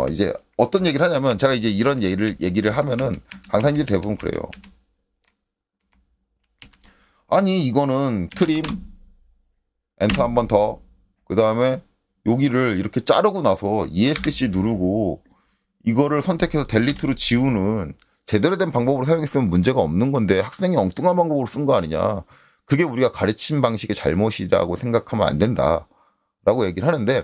이제 어떤 얘기를 하냐면 제가 이제 이런 얘기를 하면은 강사님들이 대부분 그래요. 아니 이거는 트림 엔터 한 번 더 그 다음에 여기를 이렇게 자르고 나서 ESC 누르고 이거를 선택해서 델리트로 지우는 제대로 된 방법으로 사용했으면 문제가 없는 건데 학생이 엉뚱한 방법으로 쓴 거 아니냐. 그게 우리가 가르친 방식의 잘못이라고 생각하면 안 된다라고 얘기를 하는데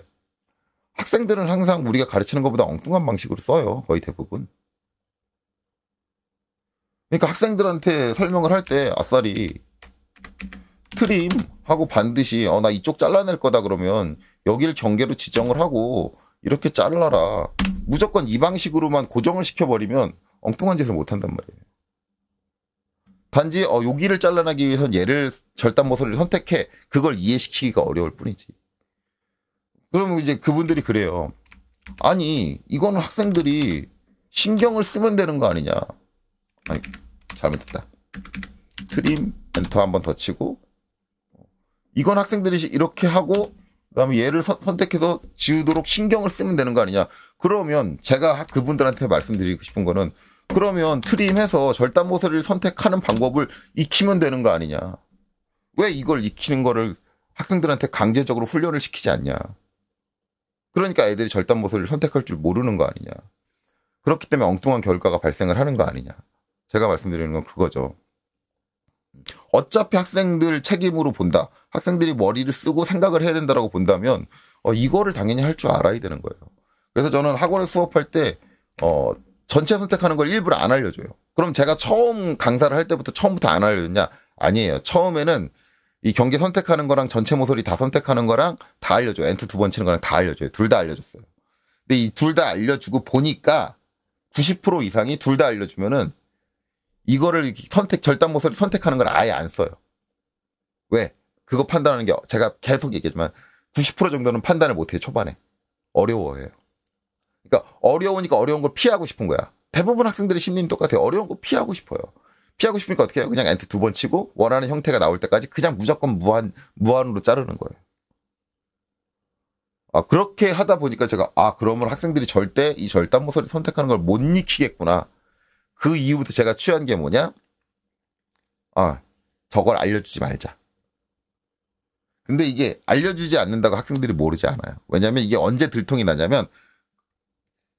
학생들은 항상 우리가 가르치는 것보다 엉뚱한 방식으로 써요. 거의 대부분. 그러니까 학생들한테 설명을 할 때 아싸리 트림 하고 반드시 나 이쪽 잘라낼 거다 그러면 여기를 경계로 지정을 하고 이렇게 잘라라. 무조건 이 방식으로만 고정을 시켜버리면 엉뚱한 짓을 못한단 말이에요. 단지 여기를 잘라내기 위해서는 얘를 절단 모서리를 선택해. 그걸 이해시키기가 어려울 뿐이지. 그러면 이제 그분들이 그래요. 아니 이거는 학생들이 신경을 쓰면 되는 거 아니냐. 아니 잘못했다. 트림 엔터 한 번 더 치고 이건 학생들이 이렇게 하고 그다음에 얘를 선택해서 지우도록 신경을 쓰면 되는 거 아니냐. 그러면 제가 그분들한테 말씀드리고 싶은 거는 그러면 트림해서 절단 모서리를 선택하는 방법을 익히면 되는 거 아니냐. 왜 이걸 익히는 거를 학생들한테 강제적으로 훈련을 시키지 않냐. 그러니까 애들이 절단 모서리를 선택할 줄 모르는 거 아니냐. 그렇기 때문에 엉뚱한 결과가 발생을 하는 거 아니냐. 제가 말씀드리는 건 그거죠. 어차피 학생들 책임으로 본다. 학생들이 머리를 쓰고 생각을 해야 된다라고 본다면 이거를 당연히 할 줄 알아야 되는 거예요. 그래서 저는 학원에 수업할 때 전체 선택하는 걸 일부러 안 알려줘요. 그럼 제가 처음 강사를 할 때부터 처음부터 안 알려줬냐? 아니에요. 처음에는 이 경계 선택하는 거랑 전체 모서리 다 선택하는 거랑 다 알려줘요. 엔터 2번 치는 거랑 다 알려줘요. 둘 다 알려줬어요. 근데 이 둘 다 알려주고 보니까 90% 이상이 둘 다 알려주면은 이거를 절단 모서리 선택하는 걸 아예 안 써요. 왜? 그거 판단하는 게 제가 계속 얘기하지만 90% 정도는 판단을 못해요. 초반에. 어려워해요. 그러니까 어려우니까 어려운 걸 피하고 싶은 거야. 대부분 학생들의 심리는 똑같아요. 어려운 거 피하고 싶어요. 피하고 싶으니까 어떻게 해요? 그냥 엔터 2번 치고 원하는 형태가 나올 때까지 그냥 무조건 무한으로 자르는 거예요. 그렇게 하다 보니까 제가 그러면 학생들이 절대 이 절단 모서리 선택하는 걸 못 익히겠구나. 그 이후부터 제가 취한 게 뭐냐? 저걸 알려주지 말자. 근데 이게 알려주지 않는다고 학생들이 모르지 않아요. 왜냐면 이게 언제 들통이 나냐면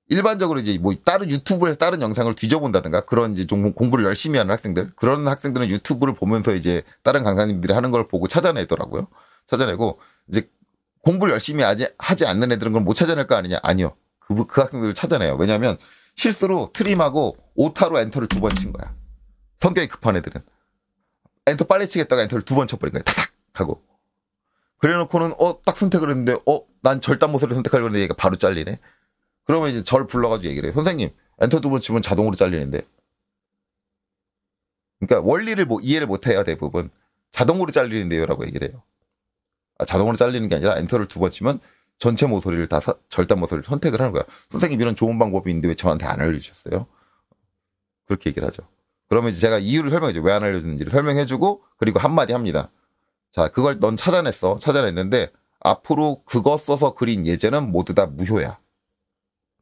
일반적으로 이제 뭐 다른 유튜브에서 다른 영상을 뒤져본다든가 그런 이제 좀 공부를 열심히 하는 학생들, 그런 학생들은 유튜브를 보면서 이제 다른 강사님들이 하는 걸 보고 찾아내더라고요. 찾아내고 이제 공부를 열심히 하지 않는 애들은 그걸 못 찾아낼 거 아니냐? 아니요. 그 학생들을 찾아내요. 왜냐하면 실수로 트림하고 오타로 엔터를 2번 친 거야. 성격이 급한 애들은. 엔터 빨리 치겠다가 엔터를 2번 쳐버린 거야. 탁탁 하고. 그래 놓고는 딱 선택을 했는데 난 절단 모서리 선택하려고 했는데 얘가 바로 잘리네. 그러면 이제 절 불러가지고 얘기를 해요. 선생님, 엔터 2번 치면 자동으로 잘리는데. 그러니까 원리를 이해를 못해요. 대부분. 자동으로 잘리는데요. 라고 얘기를 해요. 자동으로 잘리는 게 아니라 엔터를 2번 치면 전체 모서리를 다 절단 모서리를 선택을 하는 거야. 선생님 이런 좋은 방법이 있는데 왜 저한테 안 알려주셨어요? 그렇게 얘기를 하죠. 그러면 이제 제가 이유를 설명해줘. 왜 안 알려줬는지를 설명해주고 그리고 한마디 합니다. 자, 그걸 넌 찾아냈어. 찾아냈는데 앞으로 그거 써서 그린 예제는 모두 다 무효야.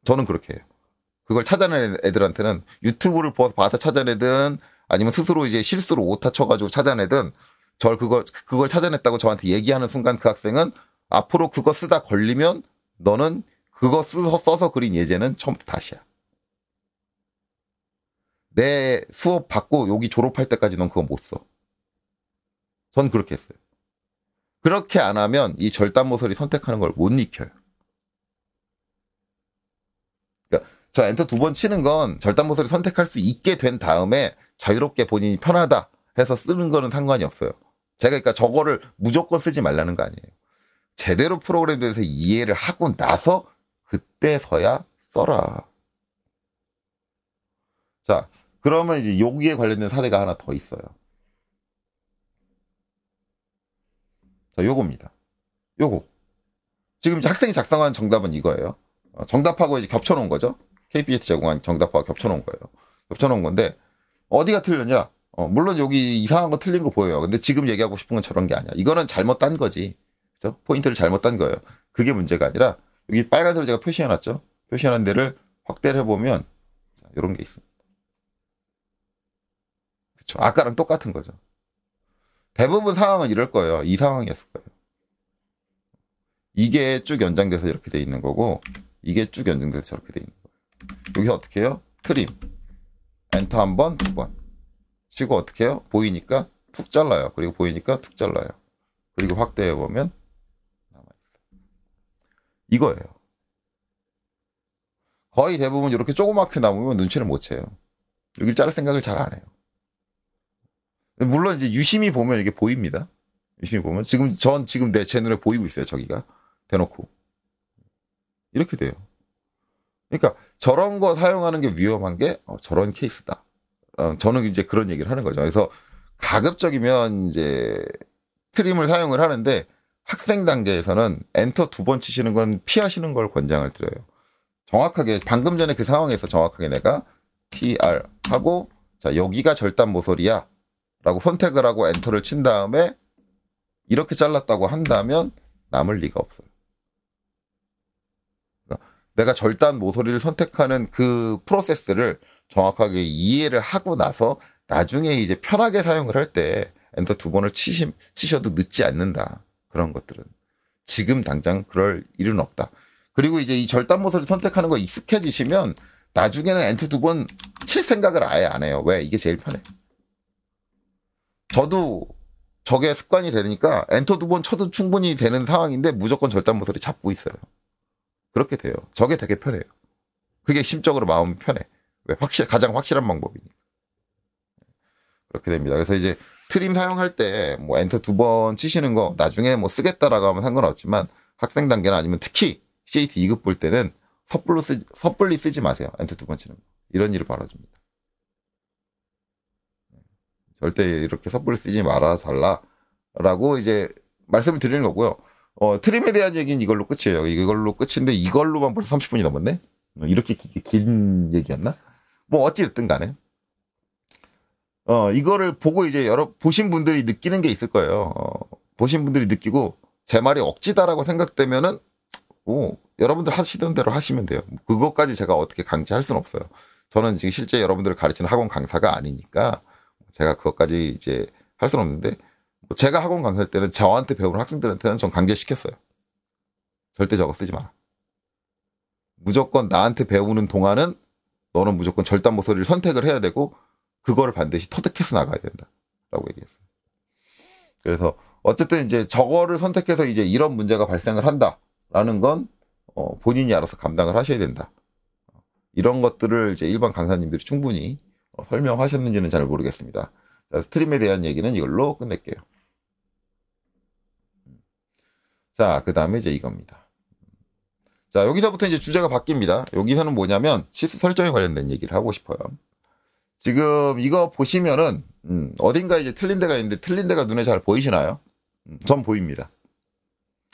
저는 그렇게 해요. 그걸 찾아낸 애들한테는 유튜브를 봐서 찾아내든 아니면 스스로 이제 실수로 오타 쳐가지고 찾아내든 그걸 찾아냈다고 저한테 얘기하는 순간 그 학생은 앞으로 그거 쓰다 걸리면 너는 그거 써서 그린 예제는 처음부터 다시야. 내 수업 받고 여기 졸업할 때까지 넌 그거 못 써. 전 그렇게 했어요. 그렇게 안 하면 이 절단 모서리 선택하는 걸 못 익혀요. 그러니까 저 엔터 2번 치는 건 절단 모서리 선택할 수 있게 된 다음에 자유롭게 본인이 편하다 해서 쓰는 거는 상관이 없어요. 제가 그러니까 저거를 무조건 쓰지 말라는 거 아니에요. 제대로 프로그램에 대해서 이해를 하고 나서 그때서야 써라. 자, 그러면 이제 여기에 관련된 사례가 하나 더 있어요. 자, 요겁니다. 요거. 지금 이제 학생이 작성한 정답은 이거예요. 정답하고 이제 겹쳐놓은 거죠. KBS 제공한 정답하고 겹쳐놓은 거예요. 겹쳐놓은 건데, 어디가 틀렸냐? 물론 여기 이상한 거 틀린 거 보여요. 근데 지금 얘기하고 싶은 건 저런 게 아니야. 이거는 잘못 딴 거지. 그죠? 포인트를 잘못 딴 거예요. 그게 문제가 아니라, 여기 빨간색으로 제가 표시해놨죠? 표시해놓은 데를 확대를 해보면, 자, 이런 게 있습니다. 그쵸. 아까랑 똑같은 거죠. 대부분 상황은 이럴 거예요. 이 상황이었을 거예요. 이게 쭉 연장돼서 이렇게 돼 있는 거고, 이게 쭉 연장돼서 저렇게 돼 있는 거예요. 여기서 어떻게 해요? 트림. 엔터 한 번, 2번. 치고 어떻게 해요? 보이니까 툭 잘라요. 그리고 보이니까 툭 잘라요. 그리고 확대해보면 남아있어요. 이거예요. 거의 대부분 이렇게 조그맣게 남으면 눈치를 못 채요. 여기 자를 생각을 잘 안 해요. 물론 이제 유심히 보면 이게 보입니다. 유심히 보면 지금 제 눈에 보이고 있어요. 저기가 대놓고 이렇게 돼요. 그러니까 저런 거 사용하는 게 위험한 게 저런 케이스다. 저는 이제 그런 얘기를 하는 거죠. 그래서 가급적이면 이제 트림을 사용을 하는데 학생 단계에서는 엔터 2번 치시는 건 피하시는 걸 권장을 드려요. 정확하게 방금 전에 그 상황에서 정확하게 내가 TR 하고 자 여기가 절단 모서리야 라고 선택을 하고 엔터를 친 다음에 이렇게 잘랐다고 한다면 남을 리가 없어요. 그러니까 내가 절단 모서리를 선택하는 그 프로세스를 정확하게 이해를 하고 나서 나중에 이제 편하게 사용을 할 때 엔터 2번을 치셔도 늦지 않는다. 그런 것들은. 지금 당장 그럴 일은 없다. 그리고 이제 이 절단 모서리 선택하는 거 익숙해지시면 나중에는 엔터 2번 칠 생각을 아예 안 해요. 왜? 이게 제일 편해. 저도 저게 습관이 되니까 엔터 2번 쳐도 충분히 되는 상황인데 무조건 절단 모서리 잡고 있어요. 그렇게 돼요. 저게 되게 편해요. 그게 심적으로 마음이 편해. 왜? 가장 확실한 방법이니까. 그렇게 됩니다. 그래서 이제 트림 사용할 때 뭐 엔터 2번 치시는 거 나중에 뭐 쓰겠다라고 하면 상관없지만 학생 단계나 아니면 특히 CAT 2급 볼 때는 섣불리 쓰지 마세요. 엔터 2번 치는 거. 이런 일을 바라줍니다. 절대 이렇게 섣불리 쓰지 마라, 잘라라고 이제 말씀을 드리는 거고요. 트림에 대한 얘기는 이걸로 끝이에요. 이걸로 끝인데 이걸로만 벌써 30분이 넘었네? 이렇게 긴 얘기였나? 뭐 어찌됐든 간에. 이거를 보고 이제 보신 분들이 느끼는 게 있을 거예요. 보신 분들이 느끼고 제 말이 억지다라고 생각되면은, 여러분들 하시던 대로 하시면 돼요. 그것까지 제가 어떻게 강제할 수는 없어요. 저는 지금 실제 여러분들을 가르치는 학원 강사가 아니니까 제가 그것까지 이제 할 수는 없는데, 제가 학원 강사할 때는 저한테 배우는 학생들한테는 전 강제시켰어요. 절대 저거 쓰지 마라. 무조건 나한테 배우는 동안은 너는 무조건 절단모 소리를 선택을 해야 되고 그거를 반드시 터득해서 나가야 된다. 라고 얘기했어요. 그래서 어쨌든 이제 저거를 선택해서 이제 이런 문제가 발생을 한다라는 건 본인이 알아서 감당을 하셔야 된다. 이런 것들을 이제 일반 강사님들이 충분히 설명하셨는지는 잘 모르겠습니다. 자, 스트림에 대한 얘기는 이걸로 끝낼게요. 자, 그 다음에 이제 이겁니다. 자, 여기서부터 이제 주제가 바뀝니다. 여기서는 뭐냐면 치수 설정에 관련된 얘기를 하고 싶어요. 지금 이거 보시면은 어딘가 이제 틀린 데가 있는데 틀린 데가 눈에 잘 보이시나요? 전 보입니다.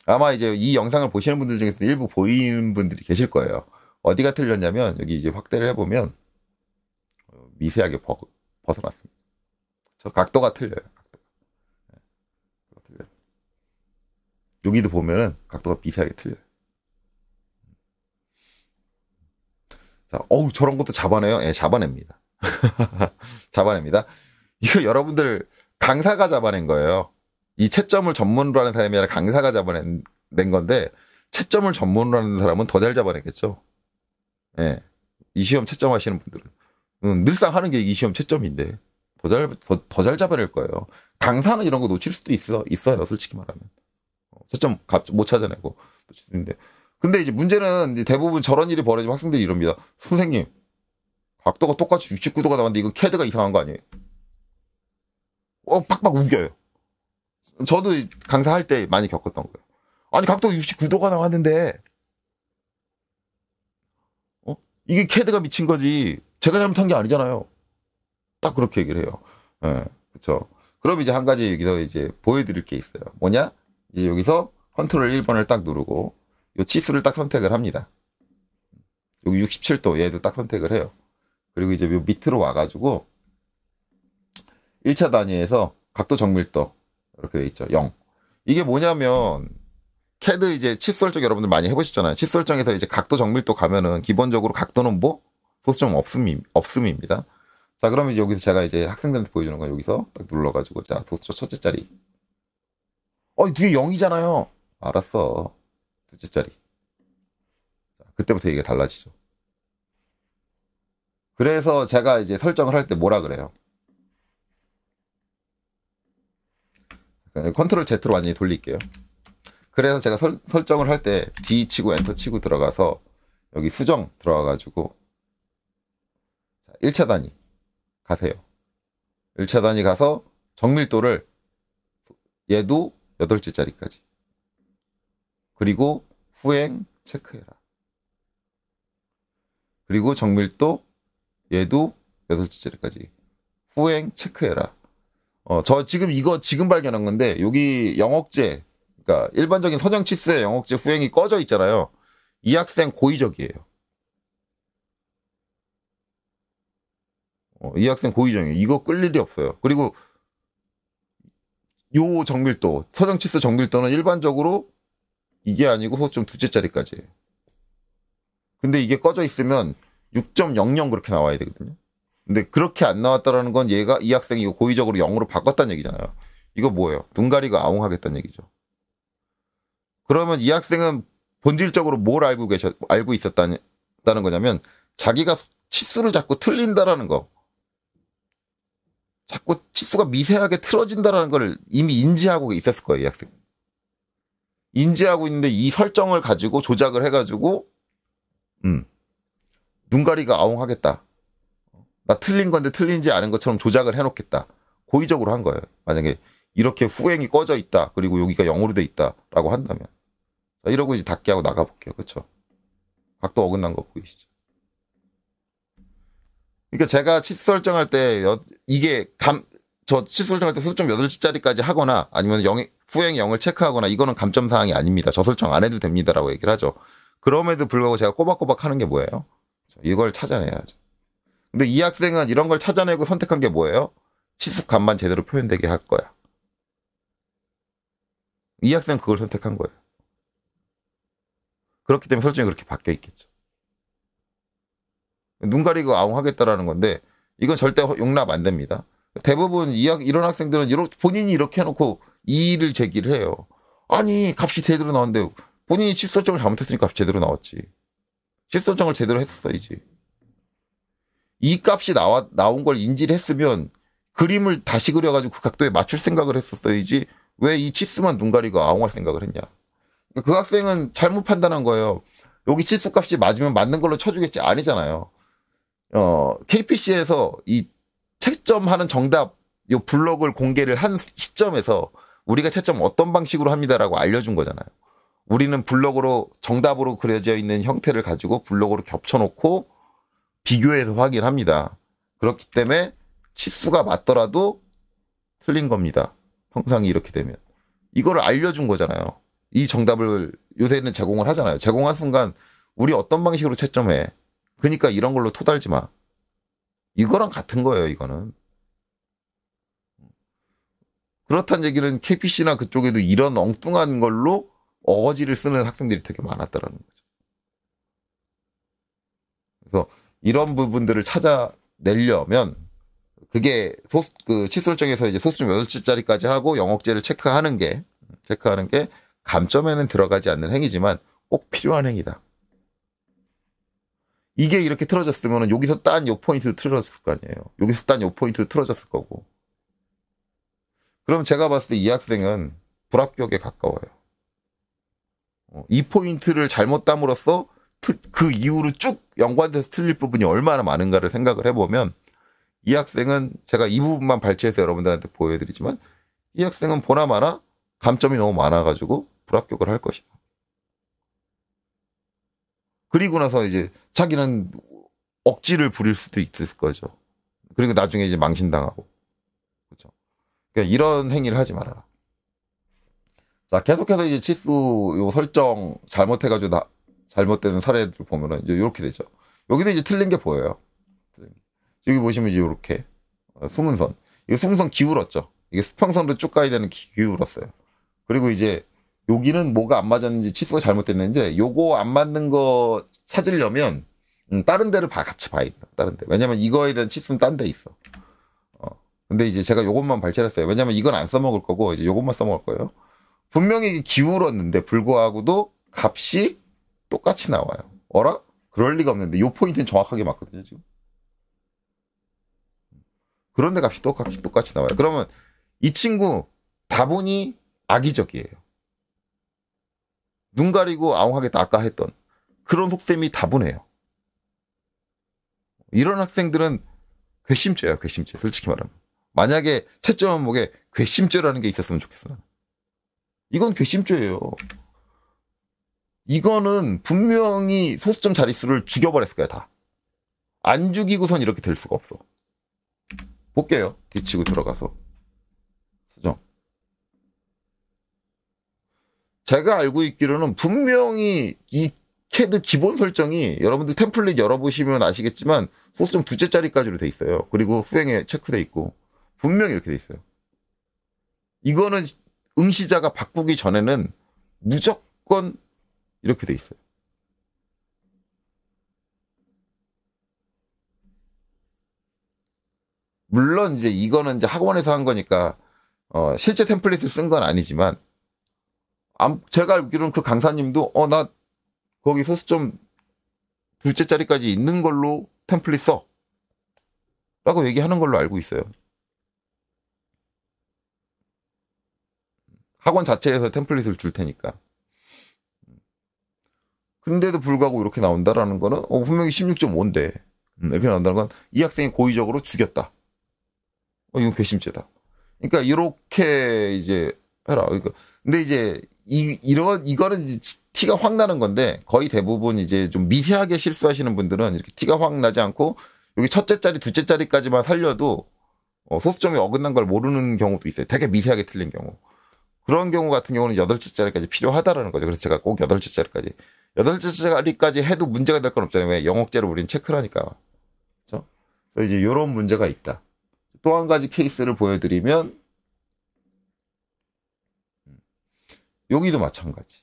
아마 이제 이 영상을 보시는 분들 중에서 일부 보이는 분들이 계실 거예요. 어디가 틀렸냐면 여기 이제 확대를 해보면 미세하게 벗어났습니다. 저 각도가 틀려요. 각도가 틀려요. 여기도 보면은 각도가 미세하게 틀려요. 자, 저런 것도 잡아내요? 예, 잡아냅니다. 잡아냅니다. 이거 여러분들 강사가 잡아낸 거예요. 이 채점을 전문으로 하는 사람이 아니라 강사가 잡아낸 건데, 채점을 전문으로 하는 사람은 더 잘 잡아내겠죠. 예. 이 시험 채점하시는 분들은. 늘상 하는 게 이 시험 채점인데, 더 잘 잡아낼 거예요. 강사는 이런 거 놓칠 수도 있어요. 솔직히 말하면. 채점 못 찾아내고. 근데 이제 문제는 이제 대부분 저런 일이 벌어지면 학생들이 이럽니다. 선생님, 각도가 똑같이 69도가 나왔는데 이거 캐드가 이상한 거 아니에요? 빡빡 우겨요. 저도 강사할 때 많이 겪었던 거예요. 아니, 각도가 69도가 나왔는데, 이게 캐드가 미친 거지. 제가 잘못한 게 아니잖아요. 딱 그렇게 얘기를 해요. 예, 그쵸. 그럼 이제 한 가지 여기서 이제 보여드릴 게 있어요. 뭐냐? 이제 여기서 컨트롤 1번을 딱 누르고, 요 치수를 딱 선택을 합니다. 여기 67도 얘도 딱 선택을 해요. 그리고 이제 요 밑으로 와가지고 1차 단위에서 각도 정밀도 이렇게 돼 있죠. 0. 이게 뭐냐면 CAD 이제 치수 설정 여러분들 많이 해보셨잖아요. 치수 설정에서 이제 각도 정밀도 가면은 기본적으로 각도는 뭐 소수점 없음입니다. 자, 그러면 이제 여기서 제가 이제 학생들한테 보여주는 건 여기서 딱 눌러가지고, 자, 소수점 첫째 자리. 뒤에 0이잖아요. 알았어. 둘째 자리. 자, 그때부터 이게 달라지죠. 그래서 제가 이제 설정을 할 때 뭐라 그래요? 컨트롤 Z로 완전히 돌릴게요. 그래서 제가 설정을 할 때 D 치고 엔터 치고 들어가서 여기 수정 들어가가지고 1차 단위 가세요. 1차 단위 가서 정밀도를 얘도 8째 자리까지. 그리고 후행 체크해라. 그리고 정밀도 얘도 8째 자리까지. 후행 체크해라. 저 지금 발견한 건데 여기 영억제, 그러니까 일반적인 선형 치수의 영억제 후행이 꺼져 있잖아요. 이 학생 고의적이에요. 이 학생 고의적이에요. 이거 끌 일이 없어요. 그리고 요 정밀도, 선형 치수 정밀도는 일반적으로 이게 아니고 소수점 둘째 자리까지예요. 근데 이게 꺼져 있으면 6.00 그렇게 나와야 되거든요. 근데 그렇게 안 나왔다라는 건 이 학생이 이거 고의적으로 0으로 바꿨다는 얘기잖아요. 이거 뭐예요? 눈 가리고 아웅하겠다는 얘기죠. 그러면 이 학생은 본질적으로 뭘 알고 있었다는 거냐면 자기가 치수를 자꾸 틀린다라는 거. 자꾸 치수가 미세하게 틀어진다라는 걸 이미 인지하고 있었을 거예요, 이 학생. 인지하고 있는데 이 설정을 가지고 조작을 해가지고 눈 가리고 아웅하겠다. 나 틀린 건데 틀린지 않은 것처럼 조작을 해놓겠다. 고의적으로 한 거예요. 만약에 이렇게 후행이 꺼져 있다. 그리고 여기가 0으로 돼 있다라고 한다면. 자, 이러고 이제 닫기 하고 나가볼게요. 그쵸? 각도 어긋난 거 보이시죠? 그러니까 제가 치수 설정할 때 이게 저 치수 설정할 때 소수점 8자리까지 하거나 아니면 후행 0을 체크하거나 이거는 감점 사항이 아닙니다. 저 설정 안 해도 됩니다라고 얘기를 하죠. 그럼에도 불구하고 제가 꼬박꼬박 하는 게 뭐예요? 이걸 찾아내야죠. 근데 이 학생은 이런 걸 찾아내고 선택한 게 뭐예요? 치수값만 제대로 표현되게 할 거야. 이 학생은 그걸 선택한 거예요. 그렇기 때문에 설정이 그렇게 바뀌어 있겠죠. 눈 가리고 아웅하겠다라는 건데 이건 절대 용납 안 됩니다. 대부분 이런 학생들은 본인이 이렇게 해놓고 이의를 제기를 해요. 아니 값이 제대로 나왔는데 본인이 치수 설정을 잘못했으니까 값이 제대로 나왔지. 치수 설정을 제대로 했었어야지. 이 값이 나온 걸 인지를 했으면 그림을 다시 그려가지고 그 각도에 맞출 생각을 했었어야지. 왜 이 치수만 눈 가리고 아웅할 생각을 했냐. 그 학생은 잘못 판단한 거예요. 여기 치수 값이 맞으면 맞는 걸로 쳐주겠지. 아니잖아요. KPC에서 이 채점하는 정답 요 블록을 공개를 한 시점에서 우리가 채점 어떤 방식으로 합니다라고 알려준 거잖아요. 우리는 블록으로 정답으로 그려져 있는 형태를 가지고 블록으로 겹쳐놓고 비교해서 확인합니다. 그렇기 때문에 치수가 맞더라도 틀린 겁니다. 형상이 이렇게 되면. 이거를 알려준 거잖아요. 이 정답을 요새는 제공을 하잖아요. 제공한 순간 우리 어떤 방식으로 채점해. 그러니까 이런 걸로 토달지 마. 이거랑 같은 거예요, 이거는. 그렇다는 얘기는 KPC나 그쪽에도 이런 엉뚱한 걸로 어거지를 쓰는 학생들이 되게 많았다라는 거죠. 그래서 이런 부분들을 찾아내려면 그게 치수 설정에서 이제 소수점 8자리까지 하고 영역제를 체크하는 게 감점에는 들어가지 않는 행위지만 꼭 필요한 행위다. 이게 이렇게 틀어졌으면 여기서 딴 요 포인트 틀어졌을 거 아니에요. 여기서 딴 요 포인트 틀어졌을 거고. 그럼 제가 봤을 때 이 학생은 불합격에 가까워요. 이 포인트를 잘못 땀으로써 그 이후로 쭉 연관돼서 틀릴 부분이 얼마나 많은가를 생각을 해보면 이 학생은 제가 이 부분만 발췌해서 여러분들한테 보여드리지만 이 학생은 보나마나 감점이 너무 많아가지고 불합격을 할 것이다. 그리고 나서 이제 자기는 억지를 부릴 수도 있을 거죠. 그리고 나중에 이제 망신당하고. 그렇죠. 그러니까 이런 행위를 하지 말아라. 자, 계속해서 이제 치수 요 설정 잘못해가지고 잘못되는 사례들 보면은 이제 이렇게 되죠. 여기도 이제 틀린 게 보여요. 여기 보시면 이제 이렇게 수문선. 이거 수문선 기울었죠. 이게 수평선으로 쭉 가야 되는 기울었어요. 그리고 이제 여기는 뭐가 안 맞았는지 치수가 잘못됐는데 요거 안 맞는 거 찾으려면 다른 데를 같이 봐야 돼요. 다른 데. 왜냐면 이거에 대한 치수는 딴 데 있어. 근데 이제 제가 요것만 발췌를 했어요. 왜냐면 이건 안 써먹을 거고 이제 요것만 써먹을 거예요. 분명히 기울었는데 불구하고도 값이 똑같이 나와요. 어라? 그럴 리가 없는데 요 포인트는 정확하게 맞거든요, 지금. 그런데 값이 똑같이 나와요. 그러면 이 친구 다분히 악의적이에요. 눈 가리고 아웅하겠다 아까 했던 그런 속셈이 다분해요. 이런 학생들은 괘씸죄예요. 괘씸죄. 솔직히 말하면. 만약에 채점 항목에 괘씸죄라는 게 있었으면 좋겠어. 나는. 이건 괘씸죄예요. 이거는 분명히 소수점 자릿수를 죽여버렸을 거야. 다. 안 죽이고선 이렇게 될 수가 없어. 볼게요. 뒤치고 들어가서. 수정. 제가 알고 있기로는 분명히 이 CAD 기본 설정이 여러분들 템플릿 열어보시면 아시겠지만 소수점 2째짜리까지로 돼 있어요. 그리고 수행에 체크돼 있고 분명히 이렇게 돼 있어요. 이거는 응시자가 바꾸기 전에는 무조건 이렇게 돼 있어요. 물론 이제 이거는 이제 학원에서 한 거니까 실제 템플릿을 쓴 건 아니지만 제가 알기로는 그 강사님도 나 거기 소수점 2째짜리까지 있는 걸로 템플릿 써 라고 얘기하는 걸로 알고 있어요. 학원 자체에서 템플릿을 줄 테니까. 근데도 불구하고 이렇게 나온다라는 거는 분명히 16.5인데 이렇게 나온다는 건 이 학생이 고의적으로 죽였다. 이건 괘씸죄다. 그러니까 이렇게 이제 해라. 그러니까 근데 이제 이거는 이제 티가 확 나는 건데 거의 대부분 이제 좀 미세하게 실수하시는 분들은 이렇게 티가 확 나지 않고 여기 첫째짜리, 둘째짜리까지만 살려도 소수점이 어긋난 걸 모르는 경우도 있어요. 되게 미세하게 틀린 경우. 그런 경우 같은 경우는 8자리까지 필요하다라는 거죠. 그래서 제가 꼭 8자리까지. 8자리까지 해도 문제가 될 건 없잖아요. 왜? 영억제를 우리는 체크를 하니까. 그렇죠? 그래서 이제 이런 문제가 있다. 또 한 가지 케이스를 보여드리면 여기도 마찬가지.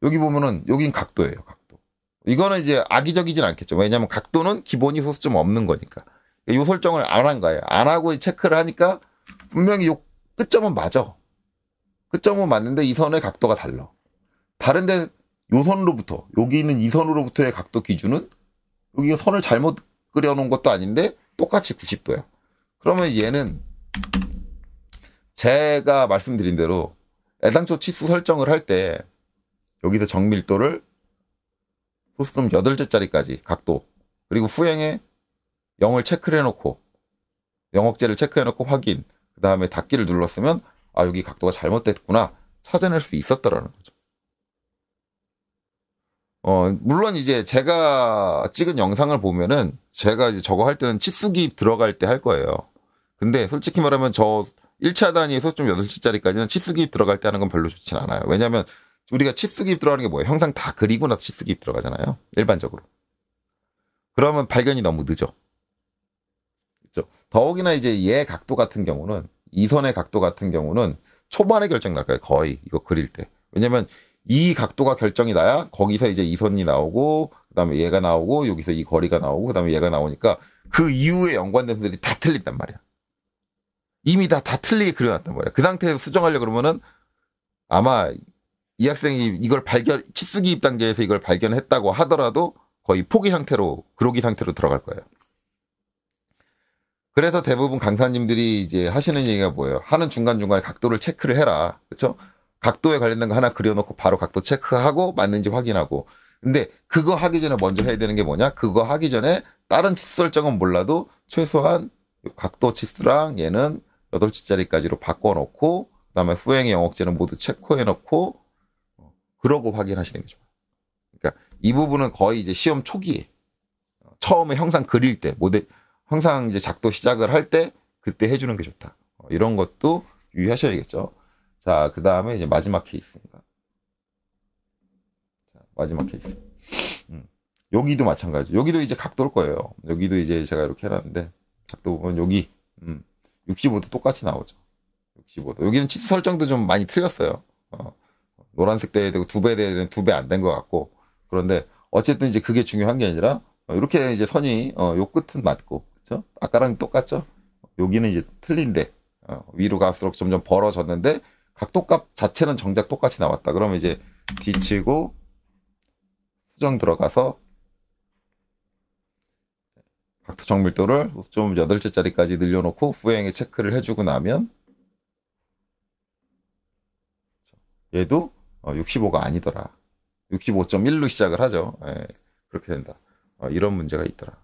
여기 보면은 여긴 각도예요. 각도. 이거는 이제 악의적이진 않겠죠. 왜냐하면 각도는 기본이 소수점 없는 거니까. 이 설정을 안 한 거예요. 안 하고 체크를 하니까 분명히 요 끝점은 맞아. 끝점은 맞는데 이 선의 각도가 달라. 다른데 요 선으로부터 여기 있는 이 선으로부터의 각도 기준은 여기가 선을 잘못 그려놓은 것도 아닌데 똑같이 90도야. 그러면 얘는 제가 말씀드린 대로 애당초 치수 설정을 할 때 여기서 정밀도를 소수점 8자짜리까지 각도 그리고 후행에 0을 체크를 해놓고 0억제를 체크해놓고 확인 그 다음에 닫기를 눌렀으면 아 여기 각도가 잘못됐구나 찾아낼 수 있었다라는 거죠. 물론 이제 제가 찍은 영상을 보면은 제가 이제 저거 할 때는 치수기 들어갈 때 할 거예요. 근데 솔직히 말하면 저 1차 단위 소수점 8자리까지는 치수기입 들어갈 때 하는 건 별로 좋진 않아요. 왜냐면 우리가 치수기입 들어가는 게 뭐예요? 형상 다 그리고 나서 치수기입 들어가잖아요. 일반적으로. 그러면 발견이 너무 늦어. 그렇죠? 더욱이나 이제 얘 각도 같은 경우는 이 선의 각도 같은 경우는 초반에 결정 날 거예요. 거의 이거 그릴 때. 왜냐면 이 각도가 결정이 나야 거기서 이제 이 선이 나오고 그다음에 얘가 나오고 여기서 이 거리가 나오고 그다음에 얘가 나오니까 그 이후에 연관된 선들이 다 틀린단 말이야. 이미 다 틀리게 그려놨단 말이야. 그 상태에서 수정하려고 그러면은 아마 이 학생이 이걸 치수기입 단계에서 이걸 발견했다고 하더라도 거의 포기 상태로, 그로기 상태로 들어갈 거예요. 그래서 대부분 강사님들이 이제 하시는 얘기가 뭐예요? 하는 중간중간에 각도를 체크를 해라. 그렇죠? 각도에 관련된 거 하나 그려놓고 바로 각도 체크하고 맞는지 확인하고. 근데 그거 하기 전에 먼저 해야 되는 게 뭐냐? 그거 하기 전에 다른 치수 설정은 몰라도 최소한 각도 치수랑 얘는 8자리까지로 바꿔놓고 그다음에 후행의 영억제는 모두 체크해놓고 그러고 확인하시는 게 좋아요. 그러니까 이 부분은 거의 이제 시험 초기에 처음에 형상 그릴 때 형상 이제 작도 시작을 할 때 그때 해주는 게 좋다. 이런 것도 유의하셔야겠죠. 자, 그 다음에 이제 마지막 케이스입니다. 자, 마지막 케이스. 여기도 마찬가지. 여기도 이제 각도일 거예요. 여기도 이제 제가 이렇게 해놨는데 각도 보면 여기 65도 똑같이 나오죠. 65도. 여기는 치수 설정도 좀 많이 틀렸어요. 노란색 돼야 되고 2배 돼야 되는 2배 안 된 것 같고. 그런데 어쨌든 이제 그게 중요한 게 아니라 이렇게 이제 선이 요 끝은 맞고 그렇죠? 아까랑 똑같죠? 여기는 이제 틀린데 위로 갈수록 점점 벌어졌는데 각도값 자체는 정작 똑같이 나왔다. 그러면 이제 뒤치고 수정 들어가서 각도 정밀도를 좀 8자짜리까지 늘려놓고 후행에 체크를 해주고 나면 얘도 65가 아니더라. 65.1로 시작을 하죠. 예, 그렇게 된다. 이런 문제가 있더라.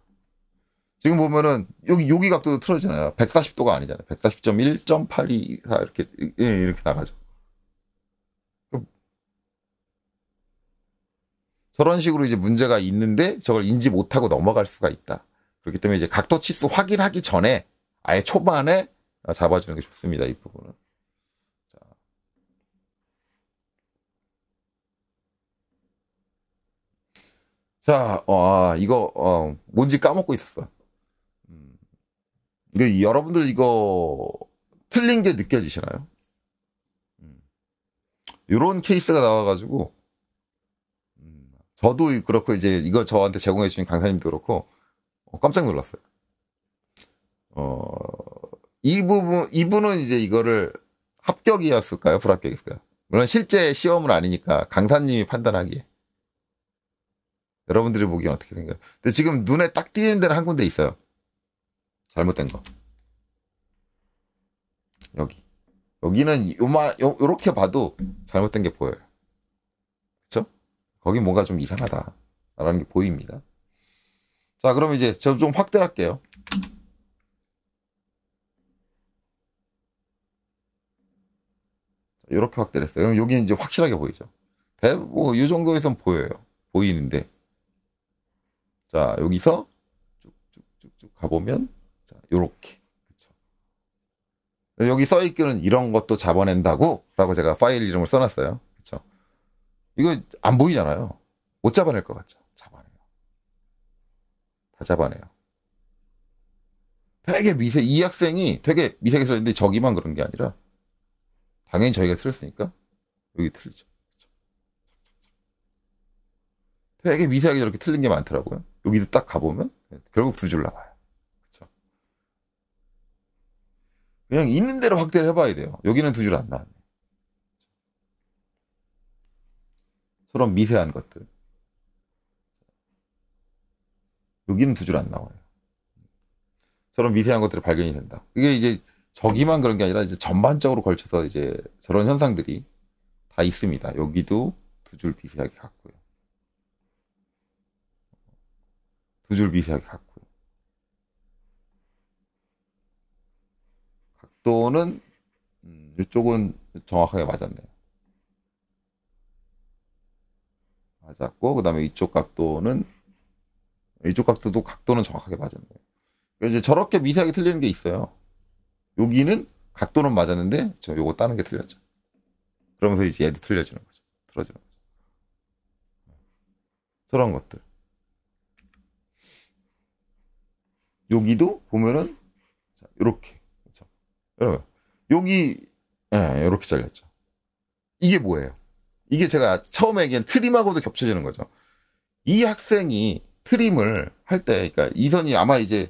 지금 보면은 여기 각도도 틀어지잖아요. 140도가 아니잖아요. 140.1.824 이렇게 나가죠. 저런 식으로 이제 문제가 있는데 저걸 인지 못하고 넘어갈 수가 있다. 그렇기 때문에 이제 각도 치수 확인하기 전에 아예 초반에 잡아주는 게 좋습니다. 이 부분은. 자, 이거 뭔지 까먹고 있었어. 여러분들 이거 틀린 게 느껴지시나요? 이런 케이스가 나와가지고 저도 그렇고 이제 이거 저한테 제공해 주신 강사님도 그렇고 깜짝 놀랐어요. 이분은 이제 이거를 합격이었을까요? 불합격이었을까요? 물론 실제 시험은 아니니까 강사님이 판단하기에. 여러분들이 보기엔 어떻게 생각해요? 근데 지금 눈에 딱 띄는 데는 한 군데 있어요. 잘못된 거. 여기는 요렇게 봐도 잘못된 게 보여요. 그쵸? 거기 뭔가 좀 이상하다. 라는 게 보입니다. 자, 그럼 이제 저 좀 확대를 할게요. 이렇게 확대를 했어요. 그럼 여기는 이제 확실하게 보이죠. 이 정도에선 보여요. 보이는데. 자, 여기서 쭉쭉쭉쭉 가보면, 자, 요렇게. 여기 써있기는 이런 것도 잡아낸다고 라고 제가 파일 이름을 써놨어요. 그렇죠? 이거 안 보이잖아요. 못 잡아낼 것 같죠? 잡아내요. 다 잡아내요. 되게 이 학생이 되게 미세하게 틀렸는데 저기만 그런 게 아니라 당연히 저희가 틀렸으니까 여기 틀리죠. 되게 미세하게 저렇게 틀린 게 많더라고요. 여기도 딱 가보면 결국 두 줄 나와요. 그렇죠? 그냥 있는 대로 확대를 해봐야 돼요. 여기는 두 줄 안 나왔네. 저런 미세한 것들. 여기는 두 줄 안 나오네요. 저런 미세한 것들이 발견이 된다. 이게 이제 저기만 그런 게 아니라 이제 전반적으로 걸쳐서 이제 저런 현상들이 다 있습니다. 여기도 두 줄 미세하게 갔고요. 두 줄 미세하게 갔고요. 각도는 이쪽은 정확하게 맞았네요. 맞았고 그 다음에 이쪽 각도도 각도는 정확하게 맞았네요. 이제 저렇게 미세하게 틀리는 게 있어요. 여기는 각도는 맞았는데 요거 따는 게 틀렸죠. 그러면서 이제 얘도 틀려지는 거죠. 틀어지는 거죠. 저런 것들. 여기도 보면은 이렇게 그렇죠? 여러분 여기 이렇게 잘렸죠. 이게 뭐예요? 이게 제가 처음에 얘기한 트림하고도 겹쳐지는 거죠. 이 학생이 트림을 할 때, 그러니까 이 선이 아마 이제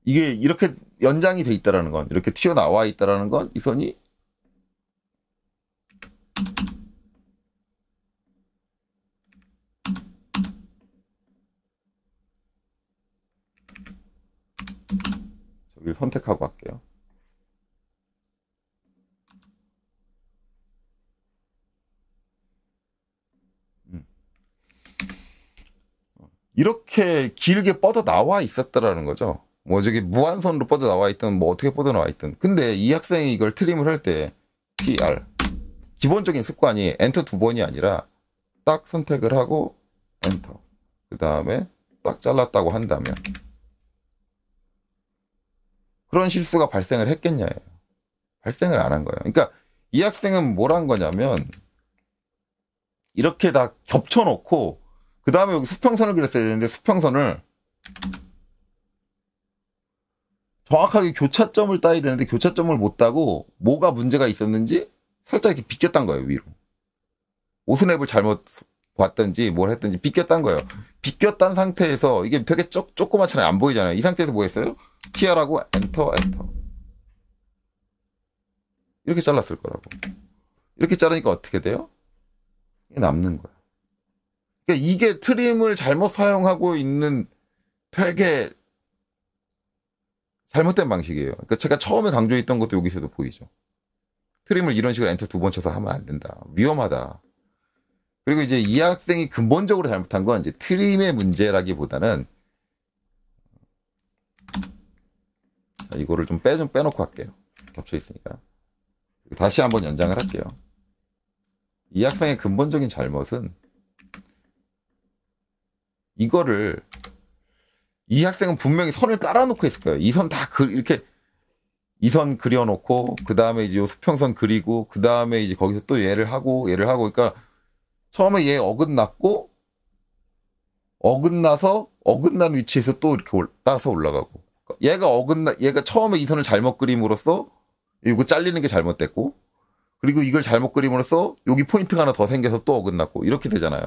이게 이렇게 연장이 돼 있다라는 건, 이렇게 튀어나와 있다라는 건, 이 선이 저기를 선택하고 할게요. 이렇게 길게 뻗어 나와 있었다라는 거죠. 뭐 저기 무한선으로 뻗어 나와 있든 뭐 어떻게 뻗어 나와 있든. 근데 이 학생이 이걸 트림을 할 때 TR 기본적인 습관이 엔터 두 번이 아니라 딱 선택을 하고 엔터 그 다음에 딱 잘랐다고 한다면 그런 실수가 발생을 했겠냐예요. 발생을 안 한 거예요. 그러니까 이 학생은 뭘 한 거냐면 이렇게 다 겹쳐놓고 그 다음에 여기 수평선을 그렸어야 되는데 수평선을 정확하게 교차점을 따야 되는데 교차점을 못 따고 뭐가 문제가 있었는지 살짝 이렇게 비꼈단 거예요. 위로. 오스냅을 잘못 봤든지 뭘 했든지 비꼈단 거예요. 비꼈단 상태에서 이게 되게 조그맣잖아요. 안 보이잖아요. 이 상태에서 뭐 했어요? TR하고 엔터 이렇게 잘랐을 거라고. 이렇게 자르니까 어떻게 돼요? 이게 남는 거야. 그러니까 이게 트림을 잘못 사용하고 있는 되게 잘못된 방식이에요. 그러니까 제가 처음에 강조했던 것도 여기서도 보이죠. 트림을 이런 식으로 엔터 두 번 쳐서 하면 안 된다. 위험하다. 그리고 이제 이 학생이 근본적으로 잘못한 건 이제 트림의 문제라기보다는 자, 이거를 좀 빼놓고 할게요. 겹쳐 있으니까. 다시 한번 연장을 할게요. 이 학생의 근본적인 잘못은 이거를 이 학생은 분명히 선을 깔아놓고 했을 거예요. 이 선 다 이렇게 이 선 그려놓고 그 다음에 이제 요 수평선 그리고 그 다음에 이제 거기서 또 얘를 하고 그러니까 처음에 얘 어긋났고 어긋나서 어긋난 위치에서 또 이렇게 따서 올라가고 얘가 처음에 이 선을 잘못 그림으로써 이거 잘리는 게 잘못됐고 그리고 이걸 잘못 그림으로써 여기 포인트가 하나 더 생겨서 또 어긋났고 이렇게 되잖아요.